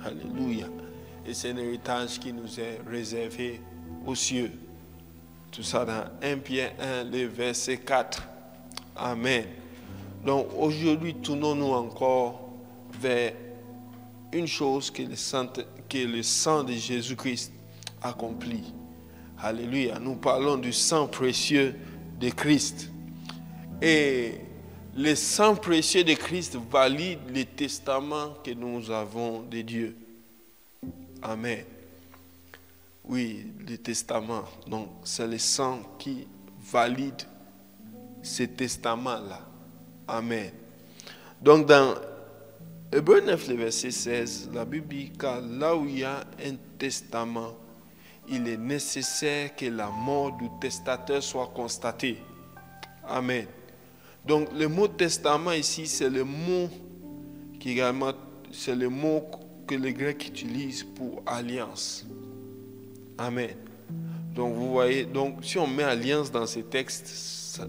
Alléluia. Et c'est un héritage qui nous est réservé aux cieux. Tout ça dans 1 Pierre 1, le verset 4. Amen. Donc aujourd'hui, tournons-nous encore vers une chose que le sang de Jésus-Christ accomplit. Alléluia. Nous parlons du sang précieux de Christ. Et le sang précieux de Christ valide les testaments que nous avons de Dieu. Amen. Oui, le testament. Donc, c'est le sang qui valide ces testaments-là. Amen. Donc, dans Hébreux 9, le verset 16, la Bible dit, car là où il y a un testament, il est nécessaire que la mort du testateur soit constatée. Amen. Donc, le mot testament ici, c'est le mot c'est le mot que les Grecs utilisent pour alliance. Amen. Donc, vous voyez, donc, si on met alliance dans ces textes,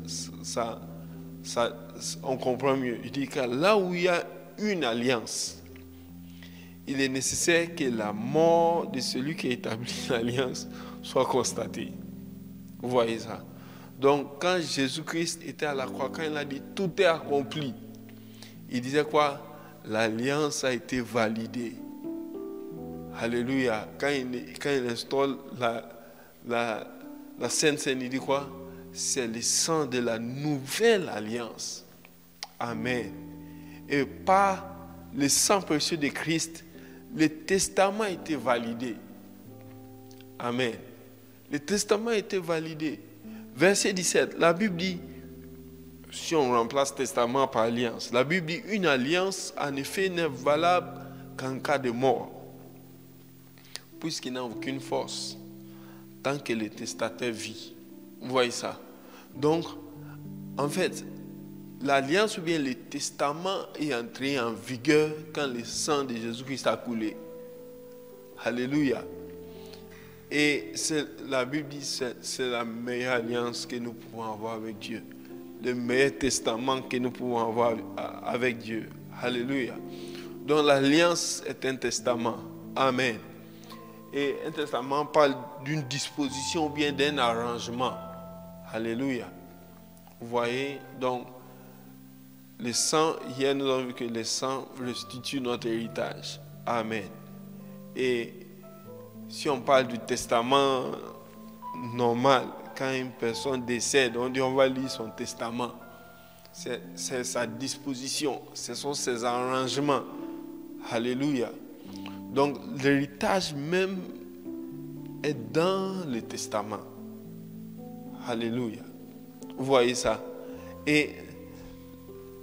on comprend mieux. Il dit que là où il y a une alliance, il est nécessaire que la mort de celui qui a établi l'alliance soit constatée. Vous voyez ça? Donc, quand Jésus-Christ était à la croix, quand il a dit tout est accompli, il disait quoi? L'alliance a été validée. Alléluia. Quand il installe la Sainte Seine, il dit quoi? C'est le sang de la nouvelle alliance. Amen. Et par le sang précieux de Christ, le testament a été validé. Amen. Le testament a été validé. Verset 17, la Bible dit, si on remplace testament par alliance, la Bible dit, une alliance en effet n'est valable qu'en cas de mort, puisqu'il n'a aucune force tant que le testateur vit. Vous voyez ça? Donc, en fait, l'alliance ou bien le testament est entré en vigueur quand le sang de Jésus-Christ a coulé. Alléluia. Et la Bible dit que c'est la meilleure alliance que nous pouvons avoir avec Dieu. Le meilleur testament que nous pouvons avoir avec Dieu. Alléluia. Donc l'alliance est un testament. Amen. Et un testament parle d'une disposition ou bien d'un arrangement. Alléluia. Vous voyez, donc, le sang, hier nous avons vu que le sang restitue notre héritage. Amen. Et si on parle du testament normal, quand une personne décède, on dit on va lire son testament. C'est sa disposition, ce sont ses arrangements. Alléluia. Donc l'héritage même est dans le testament. Alléluia. Vous voyez ça? Et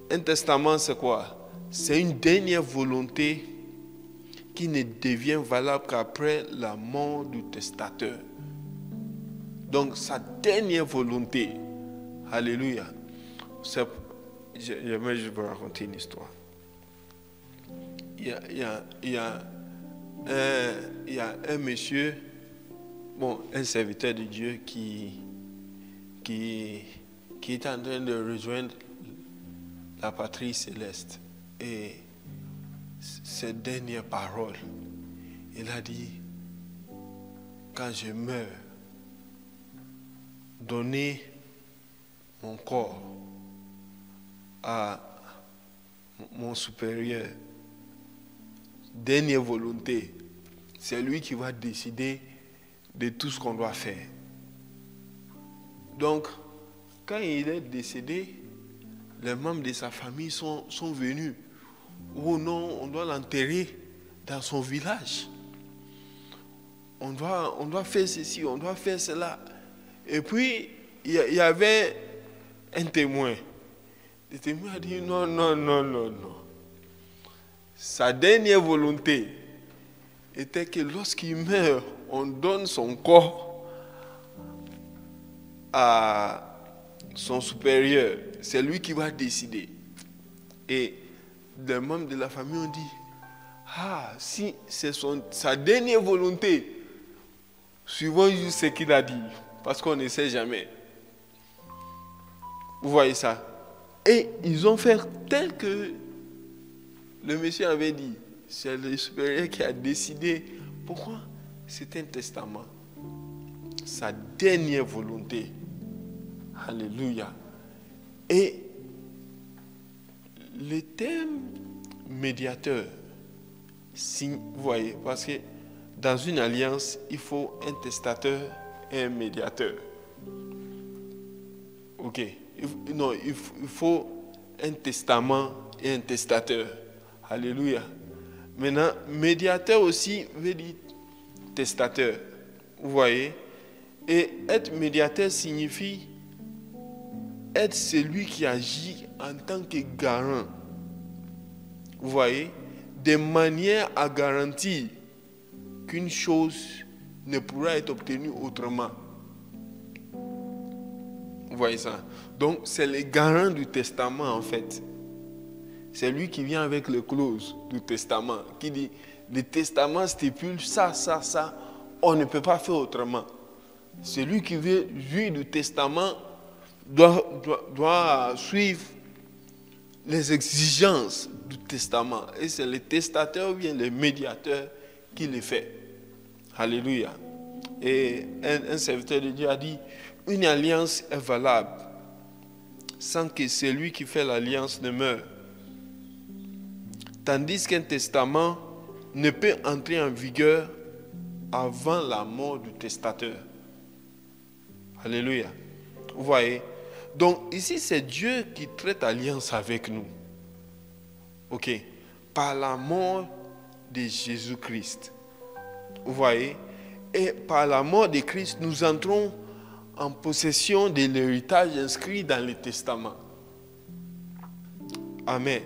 un testament, c'est quoi? C'est une dernière volonté qui ne devient valable qu'après la mort du testateur. Donc, sa dernière volonté. Alléluia. Je vais vous raconter une histoire. Il y a un monsieur, un serviteur de Dieu qui est en train de rejoindre la patrie céleste. Et ses dernières paroles, il a dit, quand je meurs, donnez mon corps à mon supérieur. Dernière volonté, c'est lui qui va décider de tout ce qu'on doit faire. Donc, quand il est décédé, les membres de sa famille sont venus. Oh non, on doit l'enterrer dans son village. On doit faire ceci, on doit faire cela. Et puis, il y avait un témoin. Le témoin a dit non. Sa dernière volonté était que lorsqu'il meurt, on donne son corps à son supérieur. C'est lui qui va décider. Et les membres de la famille ont dit, si c'est sa dernière volonté, suivons juste ce qu'il a dit, parce qu'on ne sait jamais. Vous voyez ça? Et ils ont fait tel que le monsieur avait dit. C'est le supérieur qui a décidé. Pourquoi? C'est un testament. Sa dernière volonté. Alléluia. Et le terme médiateur, vous voyez, parce que dans une alliance, il faut un testateur et un médiateur. Ok. il faut un testament et un testateur. Alléluia. Maintenant, médiateur aussi veut dire testateur. Vous voyez? Et être médiateur signifie être celui qui agit en tant que garant. Vous voyez? De manière à garantir qu'une chose ne pourra être obtenue autrement. Vous voyez ça? Donc, c'est le garant du testament en fait. C'est lui qui vient avec les clauses du testament, qui dit, le testament stipule ça, ça, ça, on ne peut pas faire autrement. Celui qui veut jouir du testament doit suivre les exigences du testament. Et c'est le testateur ou bien le médiateur qui le fait. Alléluia. Et un serviteur de Dieu a dit, une alliance est valable sans que celui qui fait l'alliance ne meure. Tandis qu'un testament ne peut entrer en vigueur avant la mort du testateur. Alléluia. Vous voyez? Donc ici, c'est Dieu qui traite alliance avec nous. Ok? Par la mort de Jésus-Christ. Vous voyez? Et par la mort de Christ, nous entrons en possession de l'héritage inscrit dans le testament. Amen.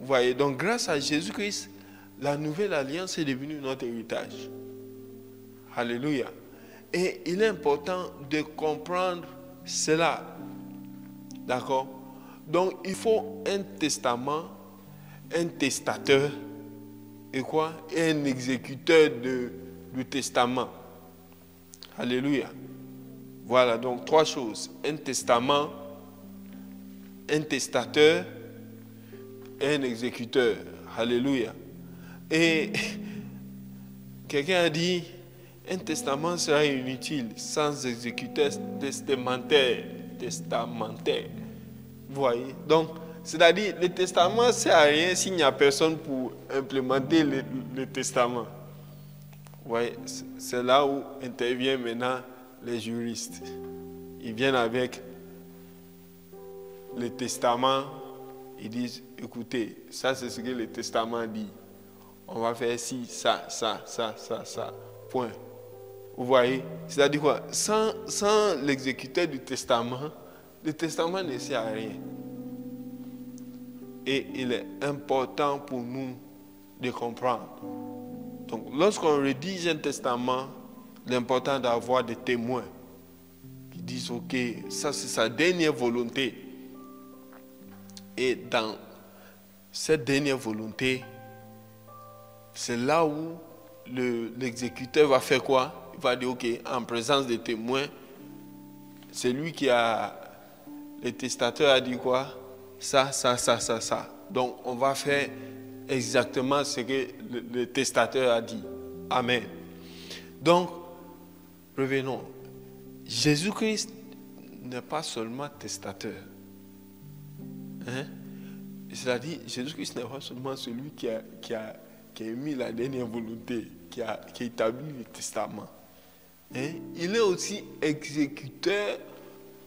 Vous voyez? Donc grâce à Jésus-Christ, la nouvelle alliance est devenue notre héritage. Alléluia. Et il est important de comprendre cela. D'accord? Donc, il faut un testament, un testateur, et quoi? Et un exécuteur du testament. Alléluia. Voilà, donc 3 choses. Un testament, un testateur et un exécuteur. Alléluia. Et quelqu'un a dit, un testament sera inutile sans exécuteur testamentaire. Vous voyez? Donc, c'est-à-dire, le testament ne sert à rien s'il n'y a personne pour implémenter le testament. Vous voyez? C'est là où interviennent maintenant les juristes. Ils viennent avec le testament. Ils disent, écoutez, ça c'est ce que le testament dit. On va faire ci, ça, ça, ça, ça, ça. Point. Vous voyez? C'est-à-dire quoi? Sans l'exécuteur du testament, le testament ne sert à rien. Et il est important pour nous de comprendre. Donc, lorsqu'on rédige un testament, l'important d'avoir des témoins qui disent, ok, ça c'est sa dernière volonté. Et dans cette dernière volonté, c'est là où l'exécuteur va faire quoi? Il va dire, ok, en présence des témoins, c'est lui qui a, le testateur a dit quoi? Ça, ça, ça, ça, ça. Donc, on va faire exactement ce que le testateur a dit. Amen. Donc, revenons. Jésus-Christ n'est pas seulement testateur. Hein? C'est-à-dire, Jésus-Christ n'est pas seulement celui qui a émis la dernière volonté, qui a établi le testament. Hein? Il est aussi exécuteur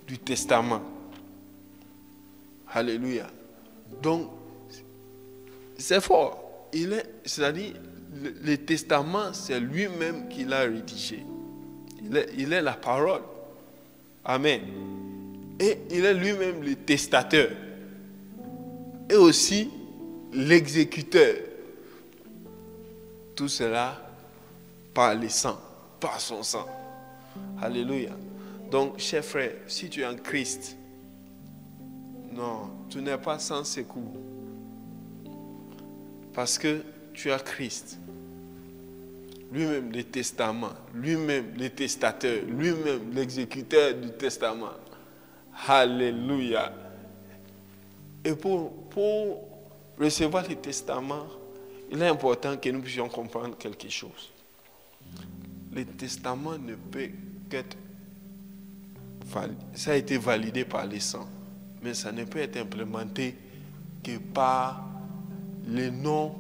du testament. Alléluia. Donc, c'est fort. C'est-à-dire, le testament, c'est lui-même qui l'a rédigé. Il est la parole. Amen. Et il est lui-même le testateur. Et aussi l'exécuteur. Tout cela par le sang, par son sang. Alléluia. Donc, cher frère, si tu es en Christ, non, tu n'es pas sans secours. Parce que tu as Christ. Lui-même le testament, lui-même le testateur, lui-même l'exécuteur du testament. Alléluia. Et pour recevoir le testament, il est important que nous puissions comprendre quelque chose. Le testament ne peut qu'être validé. Ça a été validé par les sangs, mais ça ne peut être implémenté que par le nom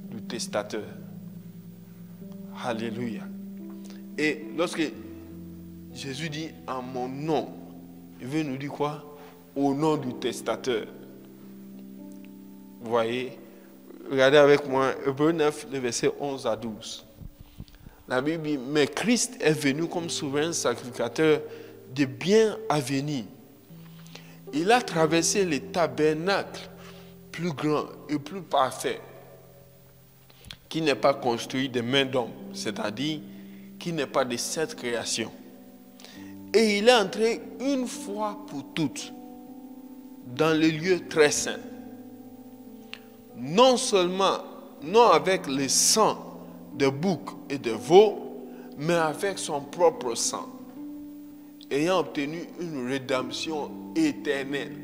du testateur. Alléluia. Et lorsque Jésus dit en mon nom, Il veut nous dire quoi? Au nom du testateur. Vous voyez? Regardez avec moi, Hébreux 9, le verset 11 à 12. La Bible dit, mais Christ est venu comme souverain sacrificateur des biens à venir. Il a traversé les tabernacles plus grands et plus parfaits, qui n'est pas construit de mains d'homme, c'est-à-dire qui n'est pas de cette création. Et il est entré une fois pour toutes dans le lieu très saint. Non seulement, non avec le sang de bouc et de veau, mais avec son propre sang, ayant obtenu une rédemption éternelle.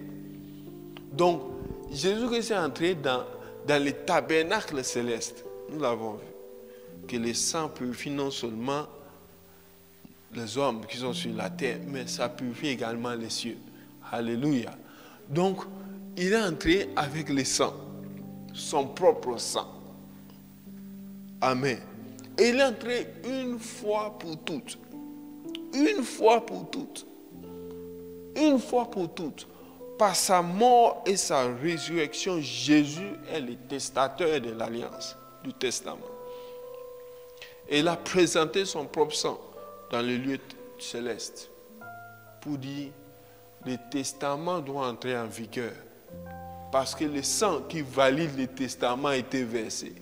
Donc, Jésus-Christ est entré dans les tabernacles célestes. Nous l'avons vu. Que le sang purifie non seulement les hommes qui sont sur la terre, mais ça purifie également les cieux. Alléluia. Donc, il est entré avec le sang, son propre sang. Amen. Et il est entré une fois pour toutes. Une fois pour toutes. Une fois pour toutes. Par sa mort et sa résurrection, Jésus est le testateur de l'alliance, du testament. Et il a présenté son propre sang dans le lieu céleste pour dire le testament doit entrer en vigueur. Parce que le sang qui valide le testament a été versé.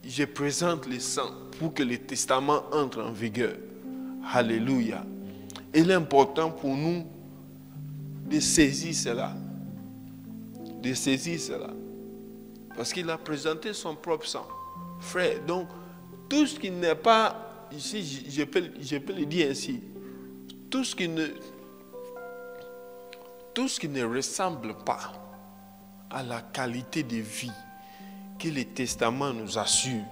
Je présente le sang pour que le testament entre en vigueur. Alléluia. Il est important pour nous de saisir cela. De saisir cela. Parce qu'il a présenté son propre sang. Frère, donc, tout ce qui n'est pas, ici, je peux le dire ainsi, tout ce qui ne ressemble pas à la qualité de vie que le testament nous assure,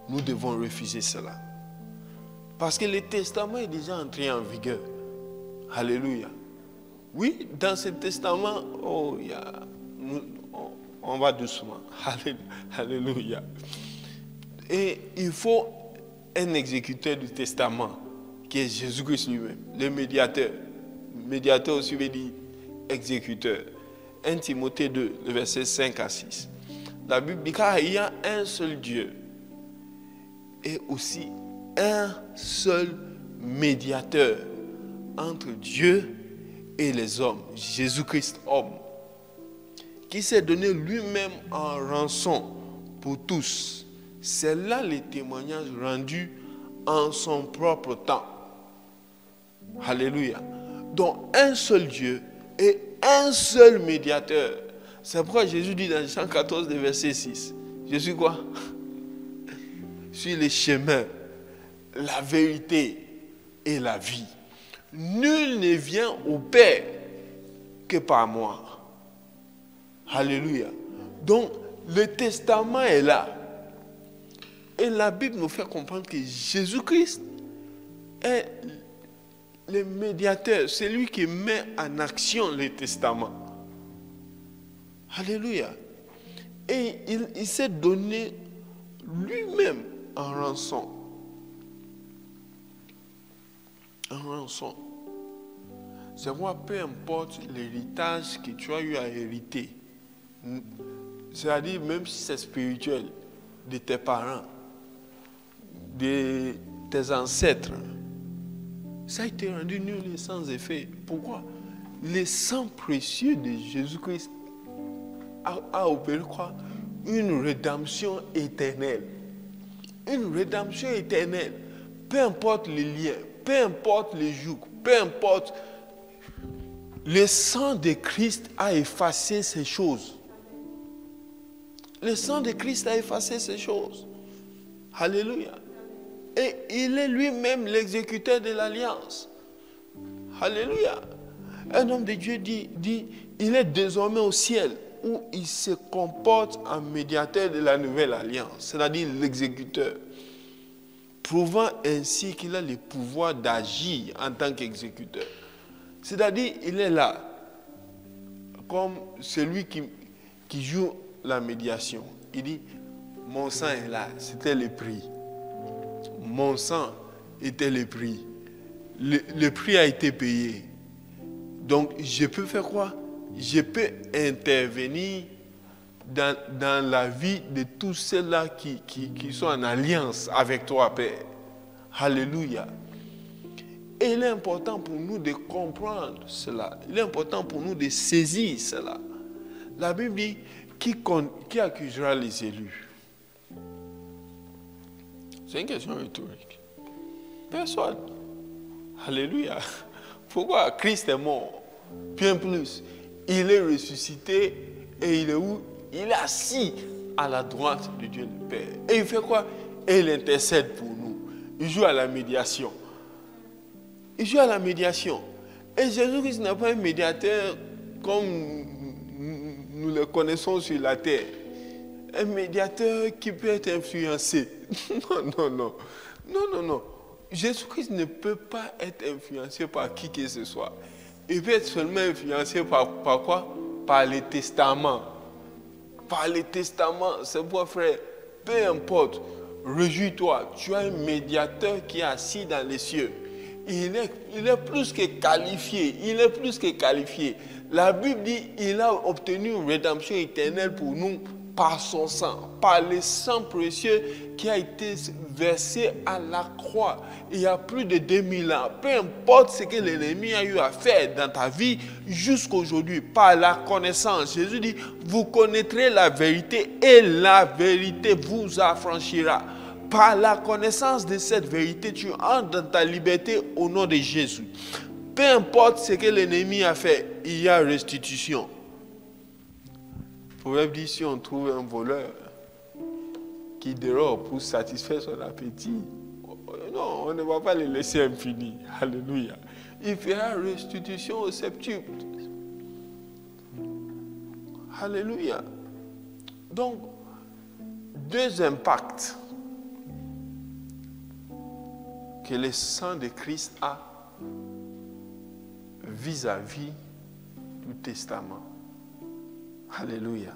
nous devons refuser cela. Parce que le testament est déjà entré en vigueur. Alléluia. Oui, dans ce testament, on va doucement. Alléluia. Et il faut un exécuteur du testament, qui est Jésus-Christ lui-même, le médiateur. Médiateur aussi veut dire exécuteur. 1 Timothée 2, le verset 5 à 6. La Bible dit qu'il y a un seul Dieu et aussi un seul médiateur entre Dieu et les hommes, Jésus-Christ homme, qui s'est donné lui-même en rançon pour tous. C'est là le témoignage rendu en son propre temps. Alléluia. Donc un seul Dieu et un seul médiateur. C'est pourquoi Jésus dit dans Jean 14, verset 6, je suis quoi? Je suis le chemin, la vérité et la vie. Nul ne vient au Père que par moi. Alléluia. Donc, le testament est là. Et la Bible nous fait comprendre que Jésus-Christ est le médiateur, c'est lui qui met en action le testament. Alléluia. Et il s'est donné lui-même en rançon. En rançon. C'est moi, peu importe l'héritage que tu as eu à hériter, c'est-à-dire même si c'est spirituel, de tes parents, de tes ancêtres, ça a été rendu nul et sans effet. Pourquoi? Le sang précieux de Jésus-Christ a opéré quoi? Une rédemption éternelle. Une rédemption éternelle. Peu importe les liens, peu importe les jougs, peu importe. Le sang de Christ a effacé ces choses. Le sang de Christ a effacé ces choses. Alléluia. Et il est lui-même l'exécuteur de l'alliance. Alléluia. Un homme de Dieu dit, il est désormais au ciel où il se comporte en médiateur de la nouvelle alliance, c'est-à-dire l'exécuteur, prouvant ainsi qu'il a le pouvoir d'agir en tant qu'exécuteur. C'est-à-dire, il est là comme celui qui joue la médiation. Il dit, mon sang est là, c'était le prix. Mon sang était le prix. Le prix a été payé. Donc, je peux faire quoi? Je peux intervenir dans la vie de tous ceux-là qui sont en alliance avec toi, Père. Alléluia. Et il est important pour nous de comprendre cela. Il est important pour nous de saisir cela. La Bible dit, qui accusera les élus? C'est une question rhétorique. Personne. Alléluia. Pourquoi? Christ est mort. Bien plus. Il est ressuscité et il est où? Il est assis à la droite de Dieu le Père. Et il fait quoi? Et il intercède pour nous. Il joue à la médiation. Il joue à la médiation. Et Jésus-Christ n'est pas un médiateur comme nous le connaissons sur la terre. Un médiateur qui peut être influencé. Non. Jésus-Christ ne peut pas être influencé par qui que ce soit. Il peut être seulement influencé par quoi? Par les testaments. Par les testaments. C'est pourquoi, frère, peu importe, réjouis-toi. Tu as un médiateur qui est assis dans les cieux. Il est plus que qualifié. Il est plus que qualifié. La Bible dit qu'il a obtenu une rédemption éternelle pour nous par son sang, par le sang précieux qui a été versé à la croix il y a plus de 2000 ans. Peu importe ce que l'ennemi a eu à faire dans ta vie jusqu'à aujourd'hui, par la connaissance. Jésus dit, vous connaîtrez la vérité et la vérité vous affranchira. Par la connaissance de cette vérité, tu entres dans ta liberté au nom de Jésus. Peu importe ce que l'ennemi a fait, il y a restitution. Le proverbe dit, si on trouve un voleur qui dérobe pour satisfaire son appétit, non, on ne va pas le laisser infini. Alléluia. Il fera restitution au septuple. Alléluia. Donc, deux impacts que le sang de Christ a vis-à-vis du testament. Alléluia.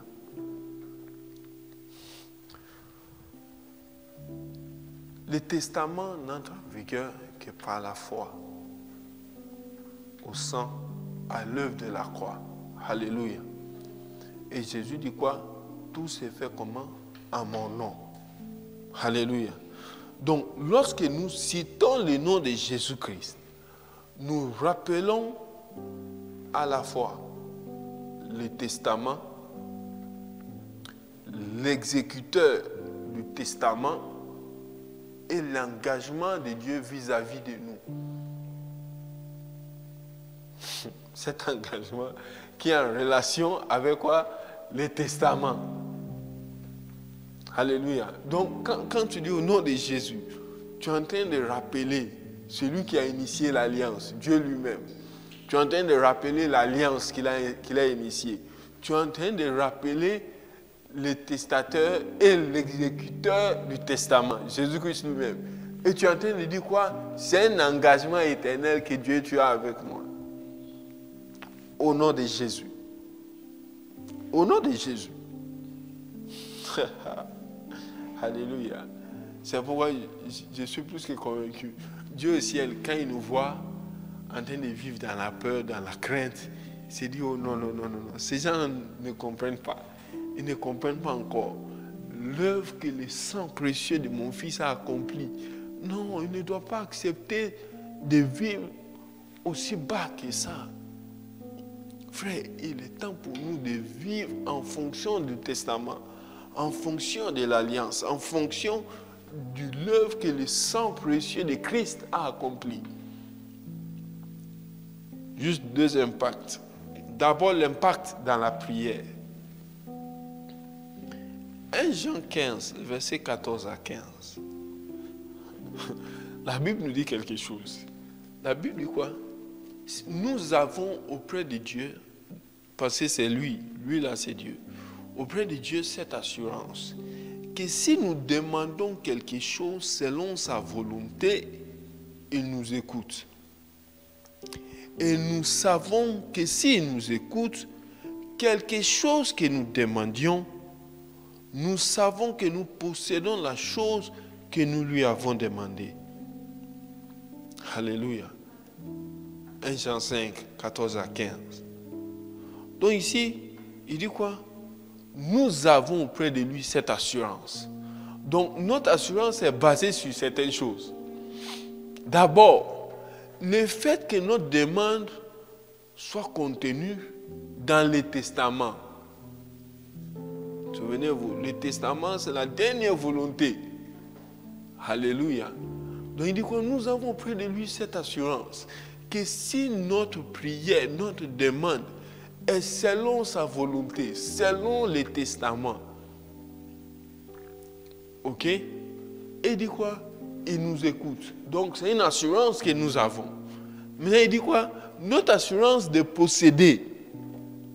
Le testament n'entre en vigueur que par la foi au sang, à l'œuvre de la croix. Alléluia. Et Jésus dit quoi? Tout s'est fait comment? En mon nom. Alléluia. Donc, lorsque nous citons le nom de Jésus-Christ, nous rappelons à la fois le testament, l'exécuteur du testament et l'engagement de Dieu vis-à-vis de nous. Cet engagement qui est en relation avec quoi? Le testament. Alléluia. Donc, quand tu dis au nom de Jésus, tu es en train de rappeler celui qui a initié l'alliance, Dieu lui-même. Tu es en train de rappeler l'alliance qu'il a initiée. Tu es en train de rappeler le testateur et l'exécuteur du testament, Jésus-Christ lui-même. Et tu es en train de dire quoi? C'est un engagement éternel que Dieu tu as avec moi. Au nom de Jésus. Au nom de Jésus. Alléluia. C'est pourquoi je suis plus que convaincu. Dieu au ciel, quand il nous voit en train de vivre dans la peur, dans la crainte, il s'est dit, oh non. Ces gens ne comprennent pas. Ils ne comprennent pas encore l'œuvre que le sang précieux de mon fils a accompli. Non, il ne doit pas accepter de vivre aussi bas que ça. Frère, il est temps pour nous de vivre en fonction du testament, en fonction de l'alliance, en fonction de l'œuvre que le sang précieux de Christ a accompli. Juste deux impacts. D'abord, l'impact dans la prière. 1 Jean 15, versets 14 à 15. La Bible nous dit quelque chose. La Bible dit quoi? Nous avons auprès de Dieu, parce que c'est lui là c'est Dieu, auprès de Dieu cette assurance, que si nous demandons quelque chose selon sa volonté, il nous écoute. Et nous savons que s'il nous écoute, quelque chose que nous demandions, nous savons que nous possédons la chose que nous lui avons demandée. Alléluia. 1 Jean 5, 14 à 15. Donc ici, il dit quoi? Nous avons auprès de lui cette assurance. Donc notre assurance est basée sur certaines choses. D'abord, le fait que notre demande soit contenue dans le testament. Souvenez-vous, le testament, c'est la dernière volonté. Alléluia. Donc il dit quoi? Nous avons auprès de lui cette assurance que si notre prière, notre demande est selon sa volonté, selon le testament, ok? Et il dit quoi? Il nous écoute. Donc c'est une assurance que nous avons. Maintenant il dit quoi? Notre assurance de posséder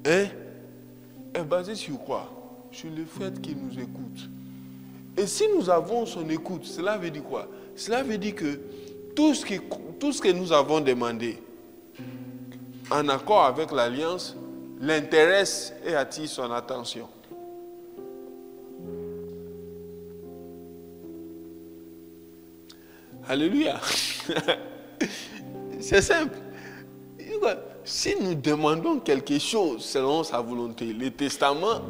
est basée sur quoi? Sur le fait qu'il nous écoute. Et si nous avons son écoute, cela veut dire quoi? Cela veut dire que tout ce que nous avons demandé, en accord avec l'alliance, l'intéresse et attire son attention. Alléluia. C'est simple. Si nous demandons quelque chose selon sa volonté, le testament,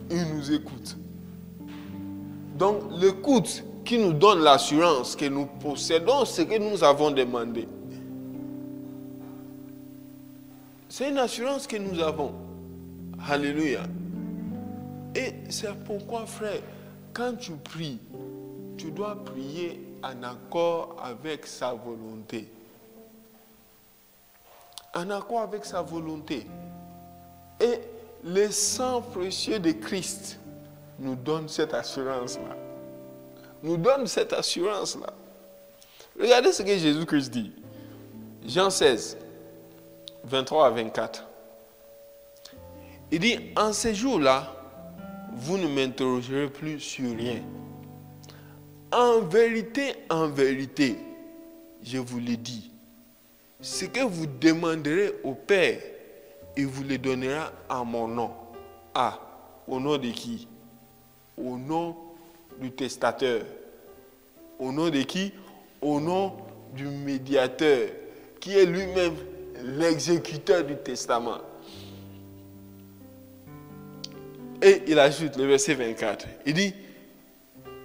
il nous écoute. Donc, l'écoute qui nous donne l'assurance que nous possédons ce que nous avons demandé. C'est une assurance que nous avons. Alléluia. Et c'est pourquoi, frère, quand tu pries, tu dois prier en accord avec sa volonté. En accord avec sa volonté. Et le sang précieux de Christ nous donne cette assurance-là. Nous donne cette assurance-là. Regardez ce que Jésus-Christ dit. Jean 16, 23 à 24. Il dit, en ces jours-là, vous ne m'interrogerez plus sur rien. En vérité, je vous le dis, ce que vous demanderez au Père, il vous le donnera en mon nom. Ah, au nom de qui? Au nom du testateur. Au nom de qui? Au nom du médiateur, qui est lui-même l'exécuteur du testament. Et il ajoute le verset 24. Il dit,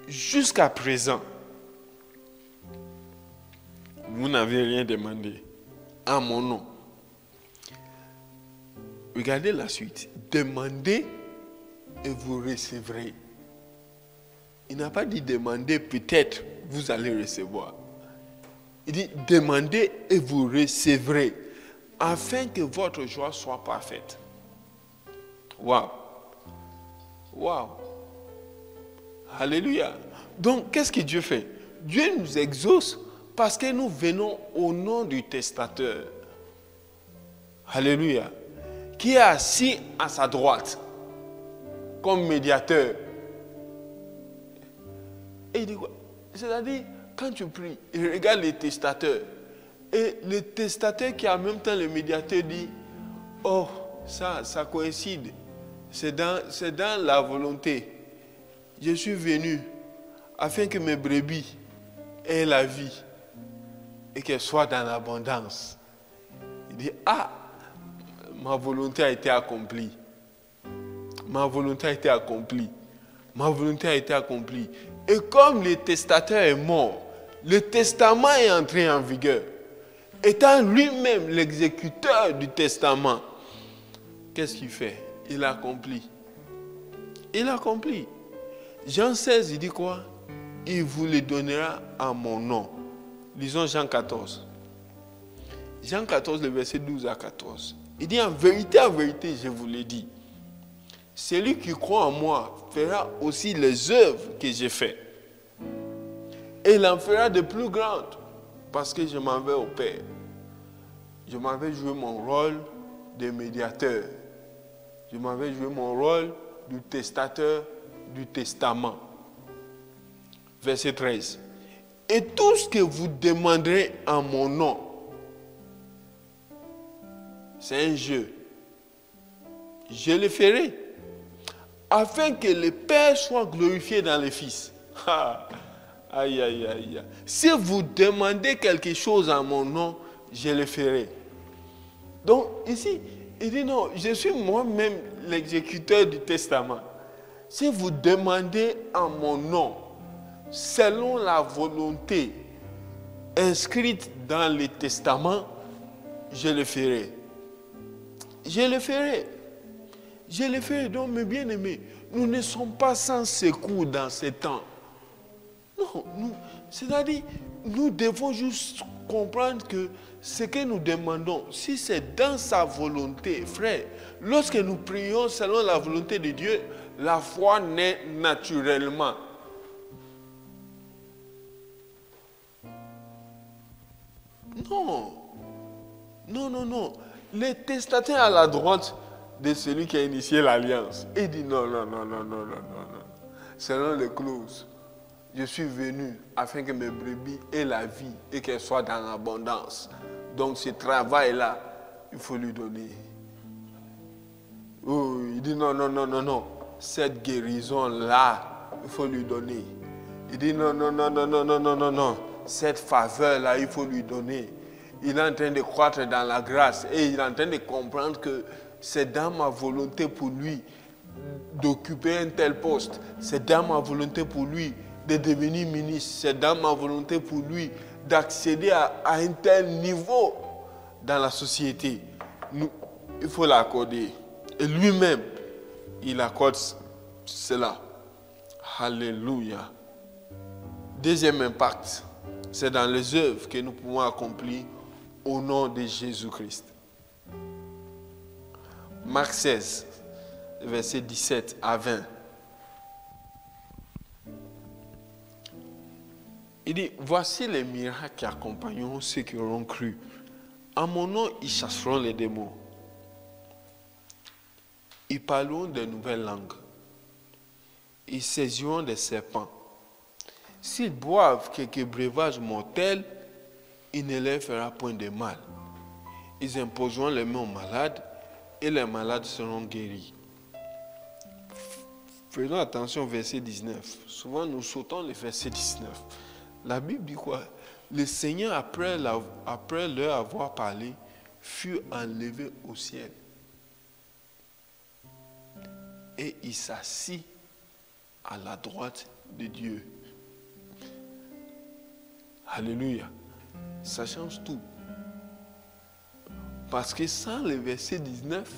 jusqu'à présent, vous n'avez rien demandé en mon nom. Regardez la suite. Demandez et vous recevrez. Il n'a pas dit demandez, peut-être vous allez recevoir. Il dit demandez et vous recevrez, afin que votre joie soit parfaite. Waouh! Waouh! Alléluia! Donc, qu'est-ce que Dieu fait? Dieu nous exauce parce que nous venons au nom du testateur. Alléluia! Qui est assis à sa droite comme médiateur. Et il dit quoi? C'est-à-dire, quand tu pries, il regarde les testateurs. Et le testateur qui est en même temps le médiateur dit, oh, ça coïncide. C'est dans la volonté. Je suis venu afin que mes brebis aient la vie et qu'elles soient dans l'abondance. Il dit, ah, ma volonté a été accomplie. Ma volonté a été accomplie. Ma volonté a été accomplie. Et comme le testateur est mort, le testament est entré en vigueur. Étant lui-même l'exécuteur du testament, qu'est-ce qu'il fait? Il accomplit. Il accomplit. Jean 16, il dit quoi? Il vous le donnera en mon nom. Lisons Jean 14. Jean 14, le verset 12 à 14. Il dit en vérité, je vous le dis. Celui qui croit en moi fera aussi les œuvres que j'ai faites. Et il en fera de plus grandes, parce que je m'en vais au Père. Je m'en vais jouer mon rôle de médiateur. Je m'en vais jouer mon rôle du testateur du testament. Verset 13. Et tout ce que vous demanderez en mon nom, c'est un jeu. Je le ferai, afin que le Père soit glorifié dans le Fils. Aïe, aïe, aïe. Si vous demandez quelque chose en mon nom, je le ferai. Donc ici, il dit non, je suis moi-même l'exécuteur du testament. Si vous demandez en mon nom, selon la volonté inscrite dans le testament, je le ferai. Je le ferai. Je le ferai. Donc, mes bien-aimés, nous ne sommes pas sans secours dans ces temps. Non, c'est-à-dire, nous devons juste comprendre que ce que nous demandons, si c'est dans sa volonté, frère, lorsque nous prions selon la volonté de Dieu, la foi naît naturellement. Non. Non, non, non. Le testataire à la droite de celui qui a initié l'alliance, il dit non, non, non, non, non, non, non. Selon les clauses, je suis venu afin que mes brebis aient la vie et qu'elles soient dans l'abondance. Donc ce travail-là, il faut lui donner. Oh, il dit non, non, non, non, non. Cette guérison-là, il faut lui donner. Il dit non, non, non, non, non, non, non, non, non. Cette faveur-là, il faut lui donner. Il est en train de croître dans la grâce et il est en train de comprendre que c'est dans ma volonté pour lui d'occuper un tel poste. C'est dans ma volonté pour lui de devenir ministre. C'est dans ma volonté pour lui d'accéder à un tel niveau dans la société. Il faut l'accorder. Et lui-même, il accorde cela. Alléluia. Deuxième impact, c'est dans les œuvres que nous pouvons accomplir au nom de Jésus-Christ. Marc 16, versets 17 à 20. Il dit, voici les miracles qui accompagneront ceux qui auront cru. En mon nom, ils chasseront les démons. Ils parleront de nouvelles langues. Ils saisiront des serpents. S'ils boivent quelques breuvages mortels, il ne leur fera point de mal. Ils imposeront les mains aux malades et les malades seront guéris. Faisons attention au verset 19. Souvent nous sautons le verset 19. La Bible dit quoi? Le Seigneur, après leur avoir parlé, fut enlevé au ciel. Et il s'assit à la droite de Dieu. Alléluia. Ça change tout. Parce que sans le verset 19,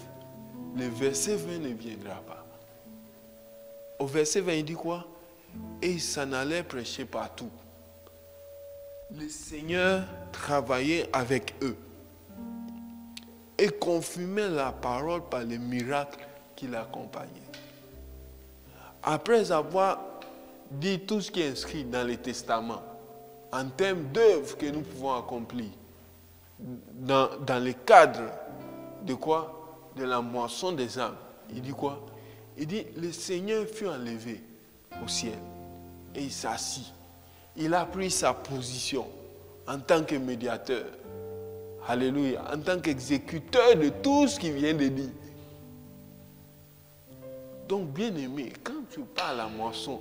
le verset 20 ne viendra pas. Au verset 20, il dit quoi? Et il s'en allait prêcher partout. Le Seigneur travaillait avec eux et confirmait la parole par les miracles qui l'accompagnaient. Après avoir dit tout ce qui est inscrit dans les testaments, en termes d'œuvres que nous pouvons accomplir, dans le cadre de quoi? De la moisson des âmes. Il dit quoi? Il dit, le Seigneur fut enlevé au ciel et il s'assit. Il a pris sa position en tant que médiateur. Alléluia. En tant qu'exécuteur de tout ce qu'il vient de dire. Donc, bien aimé, quand tu parles à la moisson,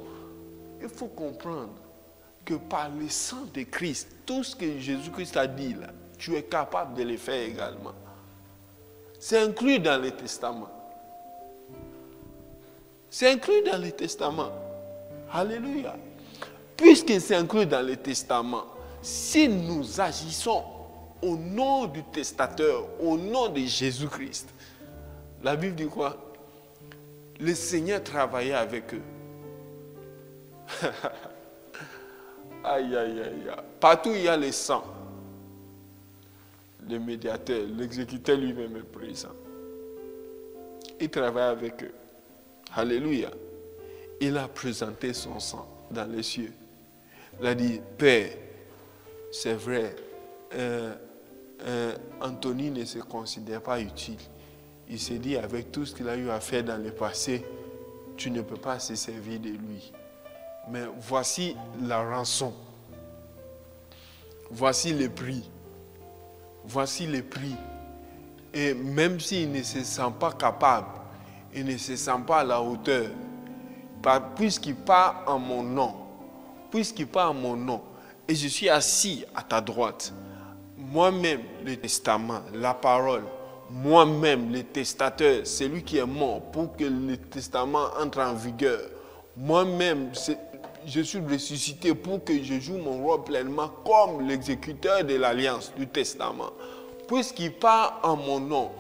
il faut comprendre que par le sang de Christ, tout ce que Jésus-Christ a dit là, tu es capable de le faire également. C'est inclus dans les testaments. C'est inclus dans les testaments. Alléluia. Puisque c'est inclus dans les testaments, si nous agissons au nom du testateur, au nom de Jésus-Christ, la Bible dit quoi? Le Seigneur travaillait avec eux. Aïe, aïe, aïe. Partout il y a le sang. Le médiateur, l'exécuteur lui-même est présent. Il travaille avec eux. Alléluia. Il a présenté son sang dans les cieux. Il a dit, Père, c'est vrai, Anthony ne se considère pas utile. Il s'est dit, avec tout ce qu'il a eu à faire dans le passé, tu ne peux pas se servir de lui. Mais voici la rançon. Voici le prix. Voici le prix. Et même s'il ne se sent pas capable, il ne se sent pas à la hauteur, puisqu'il part en mon nom, et je suis assis à ta droite, moi-même, le testament, la parole, moi-même, le testateur, c'est lui qui est mort pour que le testament entre en vigueur. Moi-même, je suis ressuscité pour que je joue mon rôle pleinement comme l'exécuteur de l'alliance, du testament. Puisqu'il parle en mon nom,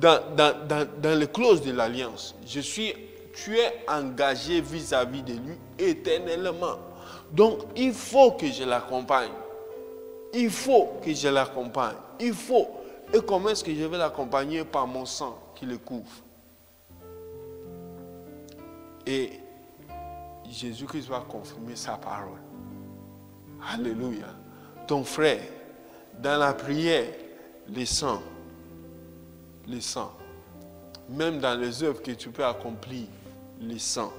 dans les clauses de l'alliance, tu es engagé vis-à-vis de lui éternellement. Donc, il faut que je l'accompagne. Il faut que je l'accompagne. Il faut. Et comment est-ce que je vais l'accompagner? Par mon sang qui le couvre. Et Jésus-Christ va confirmer sa parole. Alléluia. Ton frère, dans la prière, le sang. Même dans les œuvres que tu peux accomplir, le sang.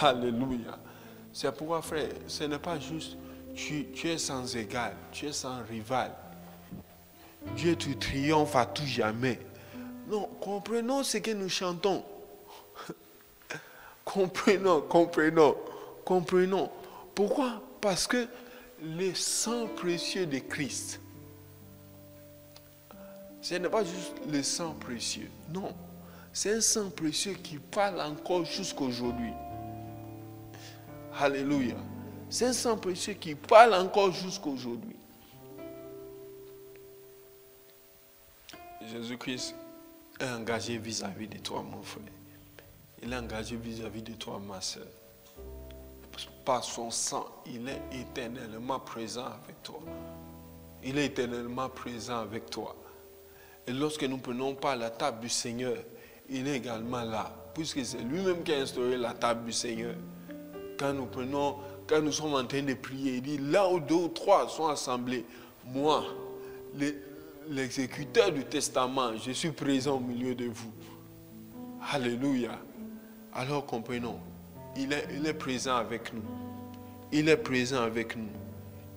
Alléluia. C'est pourquoi, frère, ce n'est pas juste tu es sans égal, tu es sans rival. Dieu, tu triomphes à tout jamais. Non, comprenons ce que nous chantons. Comprenons. Pourquoi? Parce que le sang précieux de Christ, ce n'est pas juste le sang précieux. Non, c'est un sang précieux qui parle encore jusqu'aujourd'hui. Alléluia. C'est un sang précieux qui parle encore jusqu'aujourd'hui. Jésus-Christ est engagé vis-à-vis de toi, mon frère. Il est engagé vis-à-vis de toi, ma soeur. Par son sang, il est éternellement présent avec toi. Il est éternellement présent avec toi. Et lorsque nous prenons pas la table du Seigneur, il est également là. Puisque c'est lui-même qui a instauré la table du Seigneur. Quand nous sommes en train de prier, il dit, là où 2 ou 3 sont assemblés, moi, l'exécuteur du testament, je suis présent au milieu de vous. Alléluia. Alors comprenons, il est présent avec nous. Il est présent avec nous.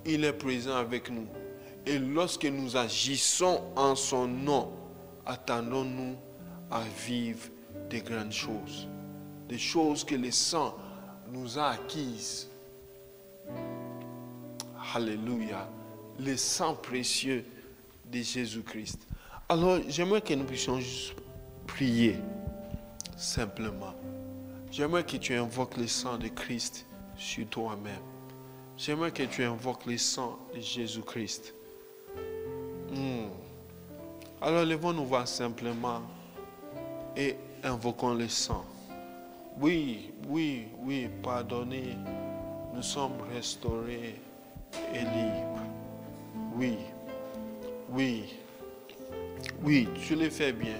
Il est présent avec nous. Et lorsque nous agissons en son nom, attendons-nous à vivre des grandes choses. Des choses que le sang nous a acquises. Alléluia. Le sang précieux de Jésus-Christ. Alors, j'aimerais que nous puissions juste prier simplement. J'aimerais que tu invoques le sang de Christ sur toi-même. J'aimerais que tu invoques le sang de Jésus-Christ. Alors, levons-nous voir simplement et invoquons le sang. Oui, pardonnez. Nous sommes restaurés et libres. Oui, tu le fais bien.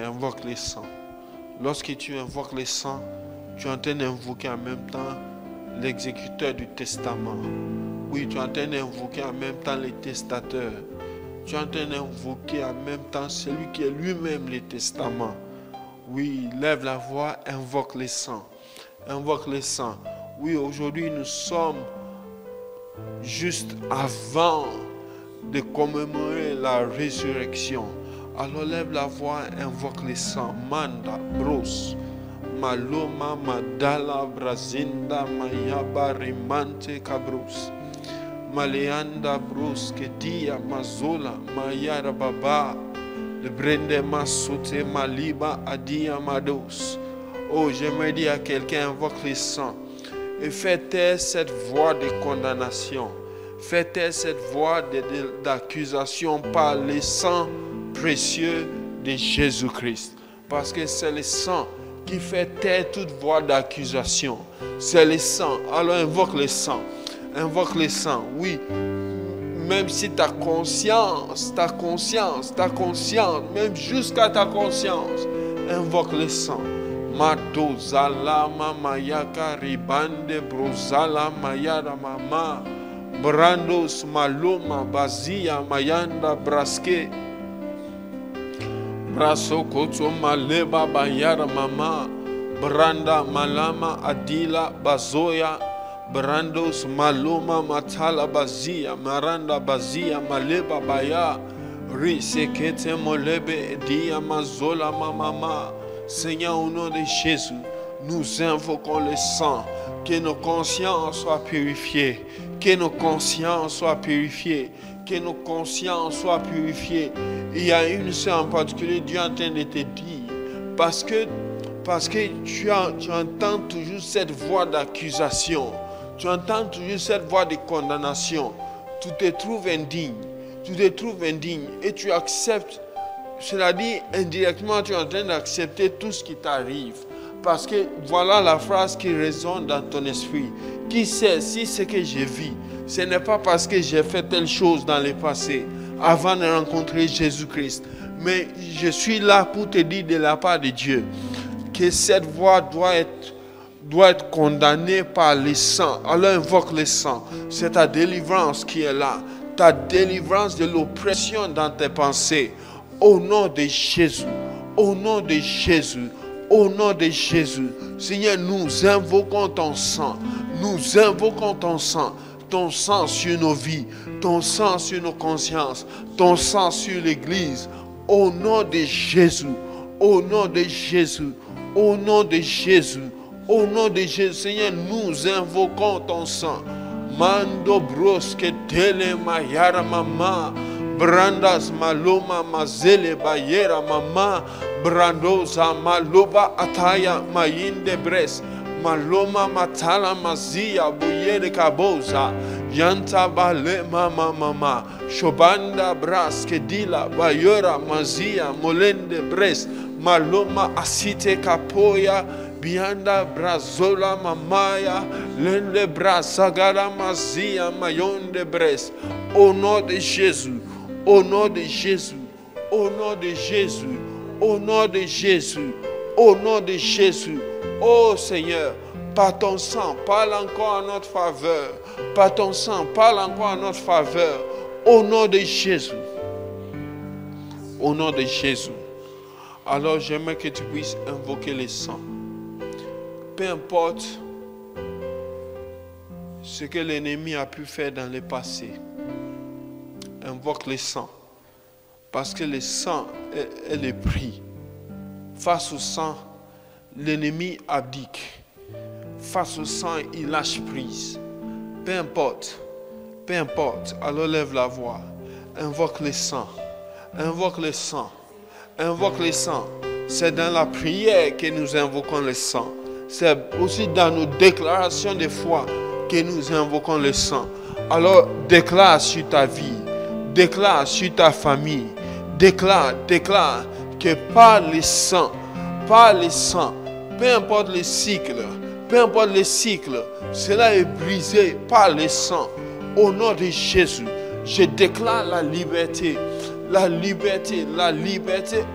Invoque le sang. Lorsque tu invoques le sang, tu es en train d'invoquer en même temps l'exécuteur du testament. Oui, tu es en train d'invoquer en même temps les testateurs. Tu es en train d'invoquer en même temps celui qui est lui-même le testament. Oui, lève la voix, invoque le sang. Invoque le sang. Oui, aujourd'hui nous sommes juste avant de commémorer la résurrection. Alors lève la voix, invoque le sang. Manda, bros, maloma, madala, brazinda, mayaba, rimante, cabros. Maleanda, bros, kedia, mazola, mayara, baba. Le brende, masote, maliba, adia, mados. Oh, j'aimerais dire à quelqu'un, invoque le sang. Et fais taire cette voix de condamnation. Fais taire cette voix d'accusation par le sang précieux de Jésus-Christ. Parce que c'est le sang qui fait taire toute voix d'accusation. C'est le sang. Alors invoque le sang. Invoque le sang. Oui. Même si ta conscience, même jusqu'à ta conscience, invoque le sang. Mato zalama mayaka ribande brozala mayara mama brandos maloma bazia mayanda braske braso koto maleba bayara mama branda malama adila bazoya brandos maloma matala bazia maranda bazia maleba baya risekete molebe dia mazola mama. Seigneur, au nom de Jésus, nous invoquons le sang, que nos consciences soient purifiées, que que nos consciences soient purifiées. Il y a une chose en particulier, Dieu est en train de te dire, parce que tu entends toujours cette voix d'accusation, tu entends toujours cette voix de condamnation, tu te trouves indigne, et tu acceptes, cela dit indirectement tu es en train d'accepter tout ce qui t'arrive, parce que voilà la phrase qui résonne dans ton esprit. Qui sait si ce que je vis, ce n'est pas parce que j'ai fait telle chose dans le passé, avant de rencontrer Jésus-Christ, mais je suis là pour te dire de la part de Dieu que cette voix doit être condamnée par le sang. Alors invoque le sang. C'est ta délivrance qui est là. Ta délivrance de l'oppression dans tes pensées. Au nom de Jésus. Au nom de Jésus. Au nom de Jésus. Seigneur, nous invoquons ton sang. Nous invoquons ton sang. Ton sang sur nos vies. Ton sang sur nos consciences. Ton sang sur l'Église. Au nom de Jésus. Au nom de Jésus. Au nom de Jésus. Au nom de Jésus, Seigneur, nous invoquons ton sang. Mando broske tele mayara mama. Brandas maloma mazele bayera mama. Brandoza maloba ataya mayinde bres. Maloma matala mazia buyere kaboza. Yanta bale mama mama. Shobanda braske dila bayera mazia molende bres. Maloma asite kapoya. Bianda brazola mamaya, lende brasagara mazia mayonde bres. Au nom de Jésus, au nom de Jésus, au nom de Jésus, au nom de Jésus, au nom de Jésus. Oh Seigneur, par ton sang, parle encore en notre faveur. Par ton sang, parle encore en notre faveur. Au nom de Jésus. Au nom de Jésus. Alors j'aimerais que tu puisses invoquer le sang. Peu importe ce que l'ennemi a pu faire dans le passé, invoque le sang. Parce que le sang est le prix. Face au sang, l'ennemi abdique. Face au sang, il lâche prise. Peu importe, alors lève la voix. Invoque le sang. Invoque le sang. Invoque le sang. C'est dans la prière que nous invoquons le sang. C'est aussi dans nos déclarations de foi que nous invoquons le sang. Alors déclare sur ta vie, déclare sur ta famille, déclare que par le sang, peu importe le cycle, cela est brisé par le sang. Au nom de Jésus, je déclare la liberté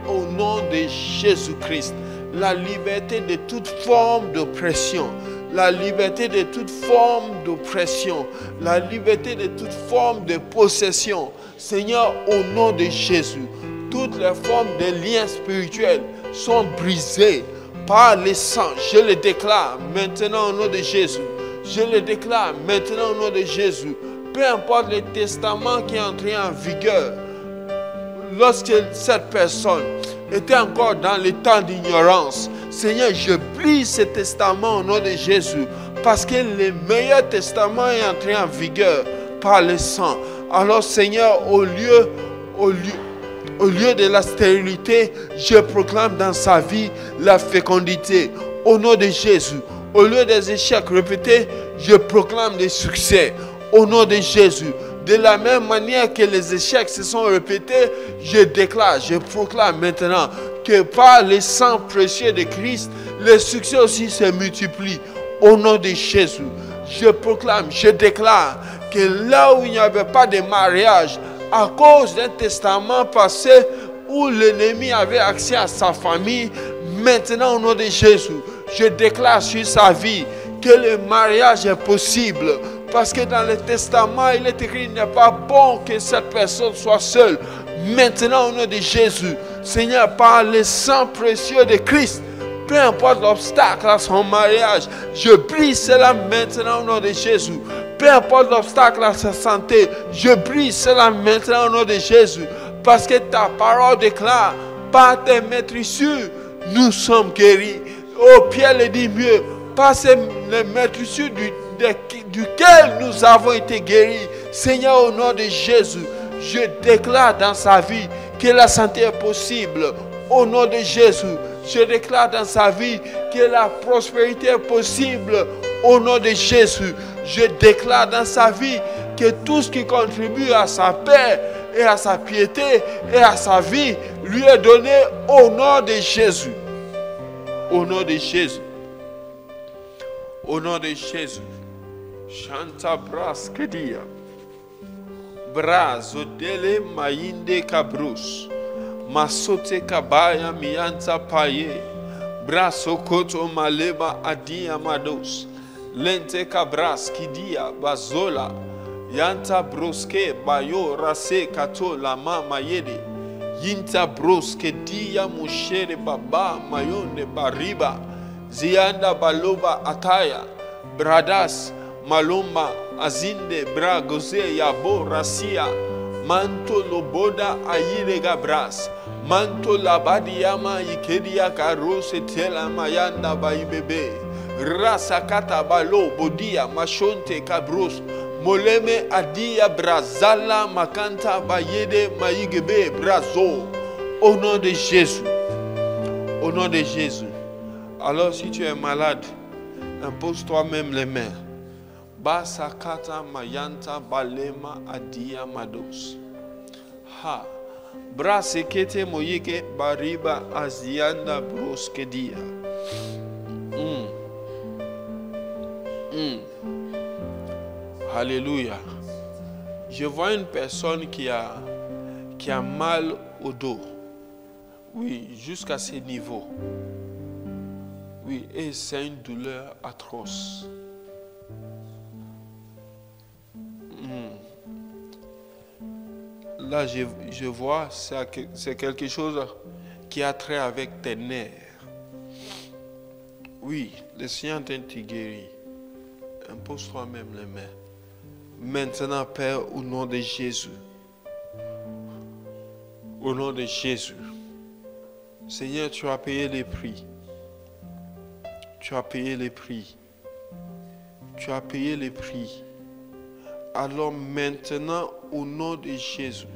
au nom de Jésus-Christ. La liberté de toute forme d'oppression, la liberté de toute forme d'oppression, la liberté de toute forme de possession. Seigneur, au nom de Jésus, toutes les formes de liens spirituels sont brisées par le sang. Je le déclare maintenant au nom de Jésus. Je le déclare maintenant au nom de Jésus. Peu importe le testament qui est entré en vigueur, lorsque cette personne était encore dans le temps d'ignorance, Seigneur, je brise ce testament au nom de Jésus, parce que le meilleur testament est entré en vigueur par le sang. Alors Seigneur, au lieu de la stérilité, je proclame dans sa vie la fécondité au nom de Jésus. Au lieu des échecs répétés, je proclame des succès au nom de Jésus. De la même manière que les échecs se sont répétés, je déclare, je proclame maintenant que par le sang précieux de Christ, les succès aussi se multiplient au nom de Jésus. Je proclame, je déclare que là où il n'y avait pas de mariage, à cause d'un testament passé où l'ennemi avait accès à sa famille, maintenant au nom de Jésus, je déclare sur sa vie que le mariage est possible. Parce que dans le testament, il est écrit, il n'est pas bon que cette personne soit seule. Maintenant, au nom de Jésus, Seigneur, par le sang précieux de Christ, peu importe l'obstacle à son mariage, je brise cela maintenant au nom de Jésus. Peu importe l'obstacle à sa santé, je brise cela maintenant au nom de Jésus. Parce que ta parole déclare, par tes maîtrissures, nous sommes guéris. Oh, Pierre le dit mieux, par ces maîtrissures duquel nous avons été guéris. Seigneur, au nom de Jésus, Je déclare dans sa vie que la santé est possible. Au nom de Jésus, je déclare dans sa vie que la prospérité est possible. Au nom de Jésus, je déclare dans sa vie que tout ce qui contribue à sa paix et à sa piété et à sa vie lui est donné au nom de Jésus. Au nom de Jésus. Au nom de Jésus. Chanta bras kedia. Bras odele mainde kabrus. Masote kabaya mianta paye. Bras okoto maleba adia mados. Lente kabras kidia bazola. Yanta broske bayo rase kato lama mayede. Yinta broske dia mushere baba mayone bariba. Zianda baloba ataya. Bradas maloma azinde bragoze yabo rasia. Manto loboda ayire gabras. Manto labadiama ikedia karose tela mayanda baibebe. Rasa kata balo bodia mashonte kabros. Moleme adia brazala makanta bayede maigebe brazo. Au nom de Jésus. Au nom de Jésus. Alors si tu es malade, impose toi-même les mains. Basakata mayanta balema adia mados. Ha. Brasekete moyeke bariba azianda broskedia. Alléluia. Je vois une personne qui a mal au dos. Oui, jusqu'à ce niveau. Oui, et c'est une douleur atroce. Là, je vois, c'est quelque chose qui a trait avec tes nerfs. Oui, le Seigneur t'a guéri. Impose toi-même les mains. Maintenant, Père, au nom de Jésus. Au nom de Jésus. Seigneur, tu as payé les prix. Tu as payé les prix. Tu as payé les prix. Alors maintenant, au nom de Jésus,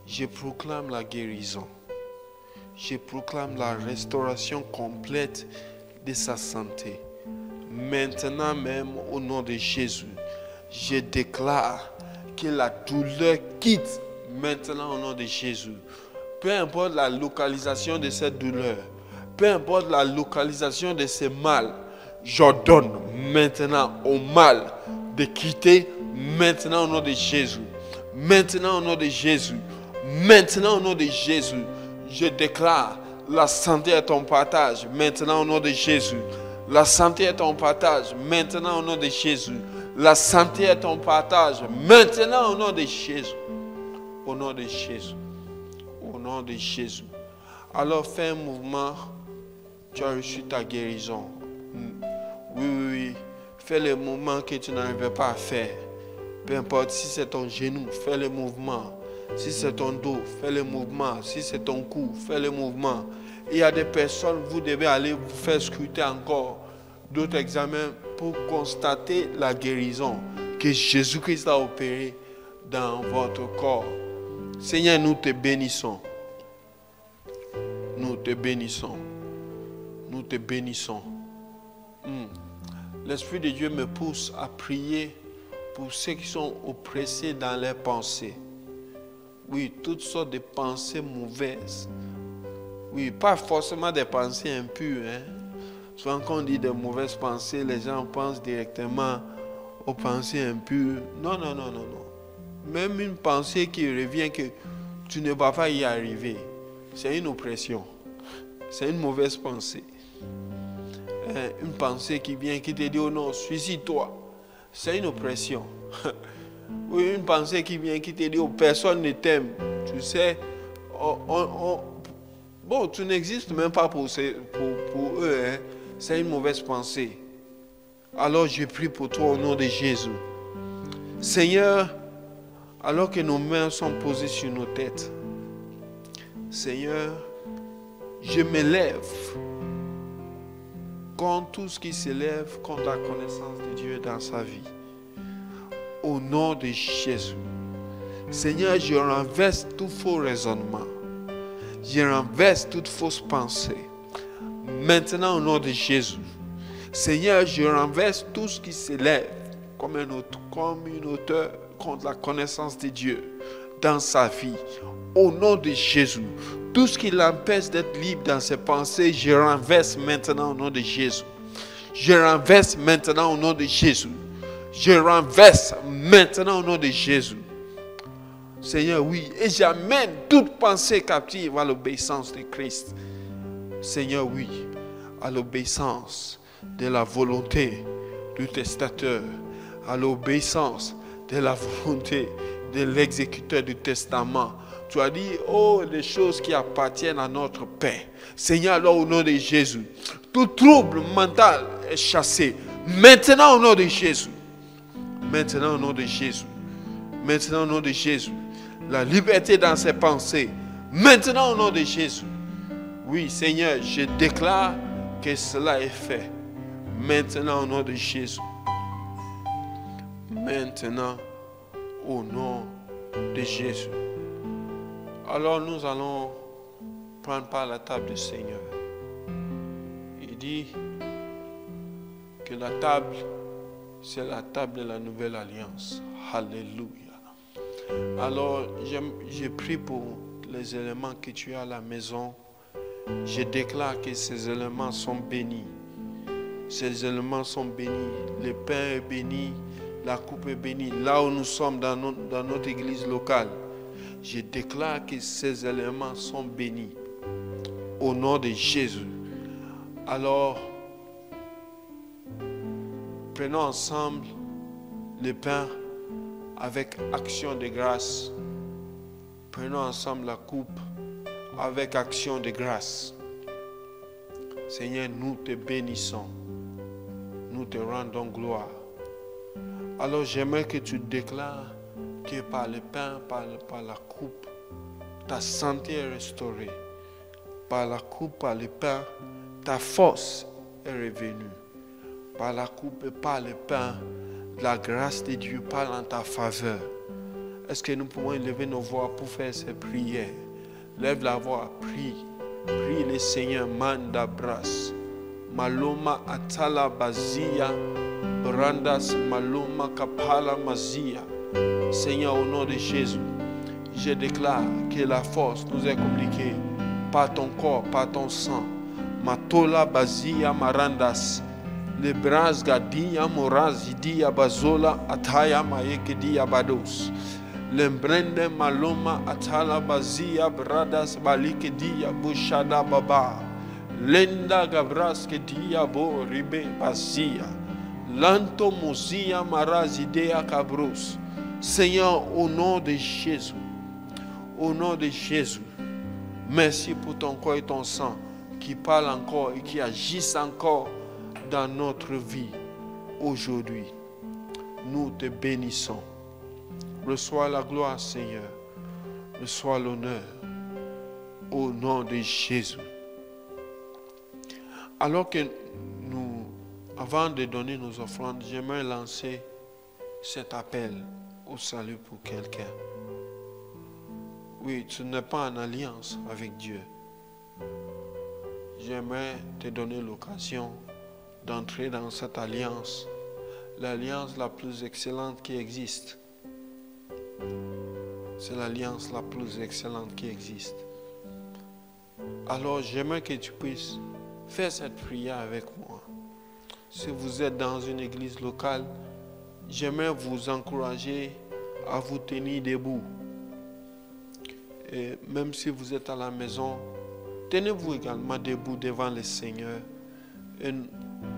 je proclame la guérison. Je proclame la restauration complète de sa santé. Maintenant même, au nom de Jésus, je déclare que la douleur quitte maintenant au nom de Jésus. Peu importe la localisation de cette douleur, peu importe la localisation de ce mal, j'ordonne maintenant au mal de quitter maintenant au nom de Jésus. Maintenant au nom de Jésus. Maintenant au nom de Jésus. Je déclare la santé est ton partage. Maintenant au nom de Jésus. La santé est ton partage. Maintenant au nom de Jésus. La santé est ton partage. Maintenant au nom de Jésus. Au nom de Jésus. Au nom de Jésus. Alors fais un mouvement. Tu as reçu ta guérison. Oui. Fais le mouvement que tu n'arrivais pas à faire. Peu importe si c'est ton genou, fais le mouvement. Si c'est ton dos, fais le mouvement. Si c'est ton cou, fais le mouvement. Il y a des personnes, vous devez aller vous faire scruter encore d'autres examens pour constater la guérison que Jésus-Christ a opérée dans votre corps. Seigneur, nous te bénissons. Nous te bénissons. Nous te bénissons. L'Esprit de Dieu me pousse à prier pour ceux qui sont oppressés dans leurs pensées. Oui, toutes sortes de pensées mauvaises. Oui, pas forcément des pensées impures. Souvent quand on dit de mauvaises pensées, les gens pensent directement aux pensées impures. Non. Même une pensée qui revient que tu ne vas pas y arriver, c'est une oppression. C'est une mauvaise pensée. Une pensée qui vient, qui te dit, oh non, suicide-toi. C'est une oppression. Oui, une pensée qui vient, qui te dit, oh, personne ne t'aime. Tu sais, bon, tu n'existes même pas pour eux. C'est une mauvaise pensée. Alors je prie pour toi au nom de Jésus. Seigneur, alors que nos mains sont posées sur nos têtes, Seigneur, je me lève contre tout ce qui s'élève contre la connaissance de Dieu dans sa vie. Au nom de Jésus, Seigneur, je renverse tout faux raisonnement. Je renverse toute fausse pensée. Maintenant, au nom de Jésus. Seigneur, je renverse tout ce qui s'élève comme une hauteur contre la connaissance de Dieu dans sa vie. Au nom de Jésus. Tout ce qui l'empêche d'être libre dans ses pensées, je renverse maintenant au nom de Jésus. Je renverse maintenant au nom de Jésus. Je renverse maintenant au nom de Jésus. Seigneur, oui. Et j'amène toute pensée captive à l'obéissance de Christ. Seigneur, oui. À l'obéissance de la volonté du testateur. À l'obéissance de la volonté de l'exécuteur du testament. Tu as dit, oh, les choses qui appartiennent à notre Père. Seigneur, alors au nom de Jésus, tout trouble mental est chassé. Maintenant au nom de Jésus. Maintenant au nom de Jésus. Maintenant au nom de Jésus. La liberté dans ses pensées. Maintenant au nom de Jésus. Oui, Seigneur, je déclare que cela est fait. Maintenant au nom de Jésus. Maintenant au nom de Jésus. Alors nous allons prendre par la table du Seigneur. Il dit que la table, c'est la table de la nouvelle alliance. Alléluia. Alors je prie pour les éléments que tu as à la maison. Je déclare que ces éléments sont bénis. Ces éléments sont bénis. Le pain est béni. La coupe est bénie. Là où nous sommes dans notre église locale, je déclare que ces éléments sont bénis. Au nom de Jésus. Alors, prenons ensemble le pain avec action de grâce. Prenons ensemble la coupe avec action de grâce. Seigneur, nous te bénissons. Nous te rendons gloire. Alors j'aimerais que tu déclares que par le pain, par la coupe, ta santé est restaurée. Par la coupe, par le pain, ta force est revenue. Par la coupe et par le pain, la grâce de Dieu parle en ta faveur. Est-ce que nous pouvons élever nos voix pour faire ces prières? Lève la voix, prie. Prie le Seigneur, manda bras. Maloma atala bazia. Brandas maloma kapala mazia. Seigneur, au nom de Jésus, je déclare que la force nous est communiquée par ton corps, par ton sang. Matola bazia marandas. Le bras gadia morazidia bazola ataya maekedia bados. Lembrende maloma atala bazia bradas balikedia bushada baba. Lenda gabras kedia bo ribe bazia. Lanto mozia marazidea cabros. Seigneur, au nom de Jésus, au nom de Jésus, merci pour ton corps et ton sang qui parlent encore et qui agissent encore dans notre vie aujourd'hui. Nous te bénissons. Reçois la gloire, Seigneur. Reçois l'honneur au nom de Jésus. Alors que nous, avant de donner nos offrandes, j'aimerais lancer cet appel au salut pour quelqu'un. Oui, tu n'es pas en alliance avec Dieu. J'aimerais te donner l'occasion d'entrer dans cette alliance, l'alliance la plus excellente qui existe. C'est l'alliance la plus excellente qui existe. Alors j'aimerais que tu puisses faire cette prière avec moi. Si vous êtes dans une église locale, j'aimerais vous encourager à vous tenir debout. Et même si vous êtes à la maison, tenez-vous également debout devant le Seigneur et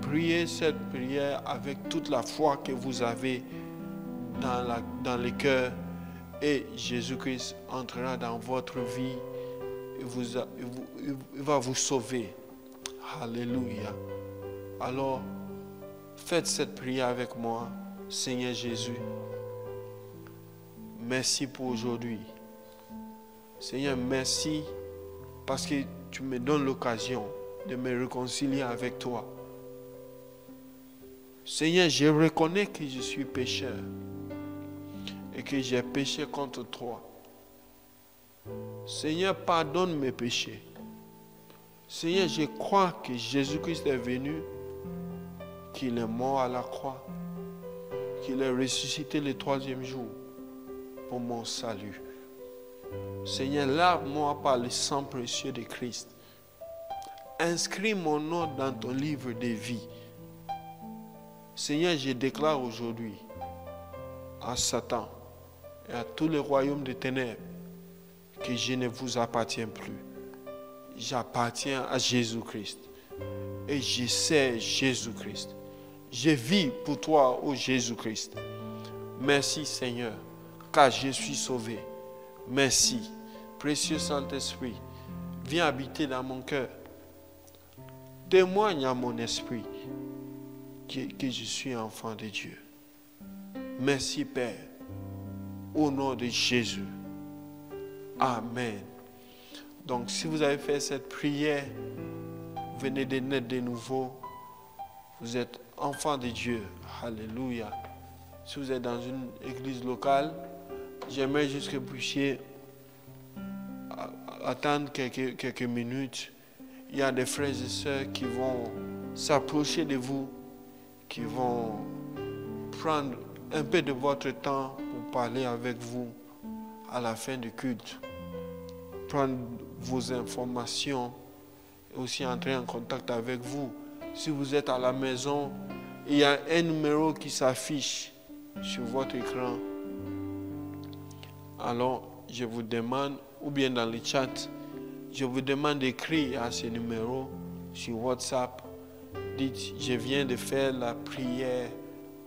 priez cette prière avec toute la foi que vous avez dans le cœur, et Jésus-Christ entrera dans votre vie et il va vous sauver. Alléluia. Alors, faites cette prière avec moi. Seigneur Jésus, merci pour aujourd'hui. Seigneur, merci parce que tu me donnes l'occasion de me réconcilier avec toi. Seigneur, je reconnais que je suis pécheur et que j'ai péché contre toi. Seigneur, pardonne mes péchés. Seigneur, je crois que Jésus-Christ est venu, qu'il est mort à la croix, qu'il est ressuscité le 3e jour pour mon salut. Seigneur, lave-moi par le sang précieux de Christ. Inscris mon nom dans ton livre de vie. Seigneur, je déclare aujourd'hui à Satan et à tous les royaumes des ténèbres que je ne vous appartiens plus. J'appartiens à Jésus-Christ et je sais Jésus-Christ. Je vis pour toi, ô Jésus-Christ. Merci Seigneur, car je suis sauvé. Merci, précieux Saint-Esprit, viens habiter dans mon cœur. Témoigne à mon esprit que je suis enfant de Dieu. Merci Père, au nom de Jésus. Amen. Donc si vous avez fait cette prière, vous venez de naître de nouveau, vous êtes enfant de Dieu. Alléluia. Si vous êtes dans une église locale, j'aimerais juste que vous puissiez attendre quelques minutes. Il y a des frères et sœurs qui vont s'approcher de vous, qui vont prendre un peu de votre temps pour parler avec vous à la fin du culte, prendre vos informations et aussi entrer en contact avec vous. Si vous êtes à la maison, il y a un numéro qui s'affiche sur votre écran. Alors, je vous demande, ou bien dans le chat, je vous demande d'écrire à ce numéro sur WhatsApp. Dites, je viens de faire la prière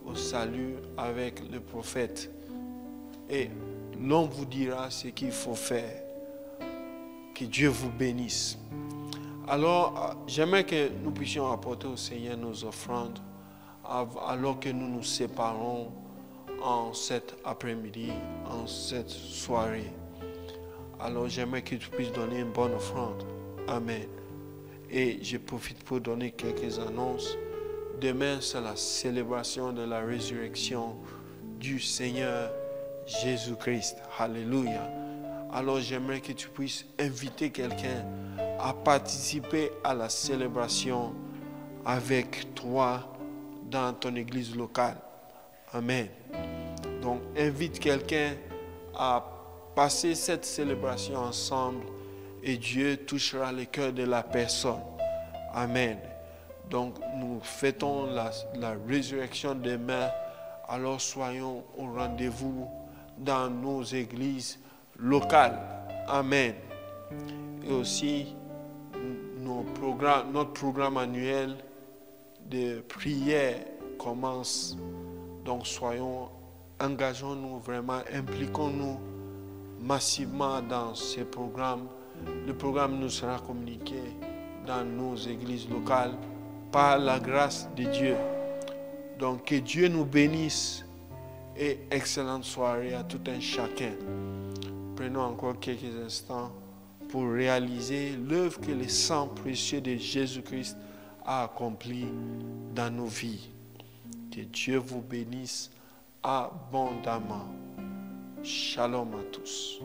au salut avec le prophète. Et l'on vous dira ce qu'il faut faire. Que Dieu vous bénisse. Alors, j'aimerais que nous puissions apporter au Seigneur nos offrandes alors que nous nous séparons en cet après-midi, en cette soirée. Alors j'aimerais que tu puisses donner une bonne offrande. Amen. Et je profite pour donner quelques annonces. Demain, c'est la célébration de la résurrection du Seigneur Jésus-Christ. Alléluia. Alors j'aimerais que tu puisses inviter quelqu'un à participer à la célébration avec toi dans ton église locale. Amen. Donc invite quelqu'un à passer cette célébration ensemble et Dieu touchera le cœur de la personne. Amen. Donc nous fêtons la résurrection demain. Alors soyons au rendez-vous dans nos églises locales. Amen. Et aussi notre programme annuel de prière commence. Donc engageons-nous vraiment, impliquons-nous massivement dans ce programme. Le programme nous sera communiqué dans nos églises locales par la grâce de Dieu. Donc que Dieu nous bénisse et excellente soirée à tout un chacun. Prenons encore quelques instants pour réaliser l'œuvre que le sang précieux de Jésus-Christ a accompli dans nos vies. Que Dieu vous bénisse abondamment. Shalom à tous.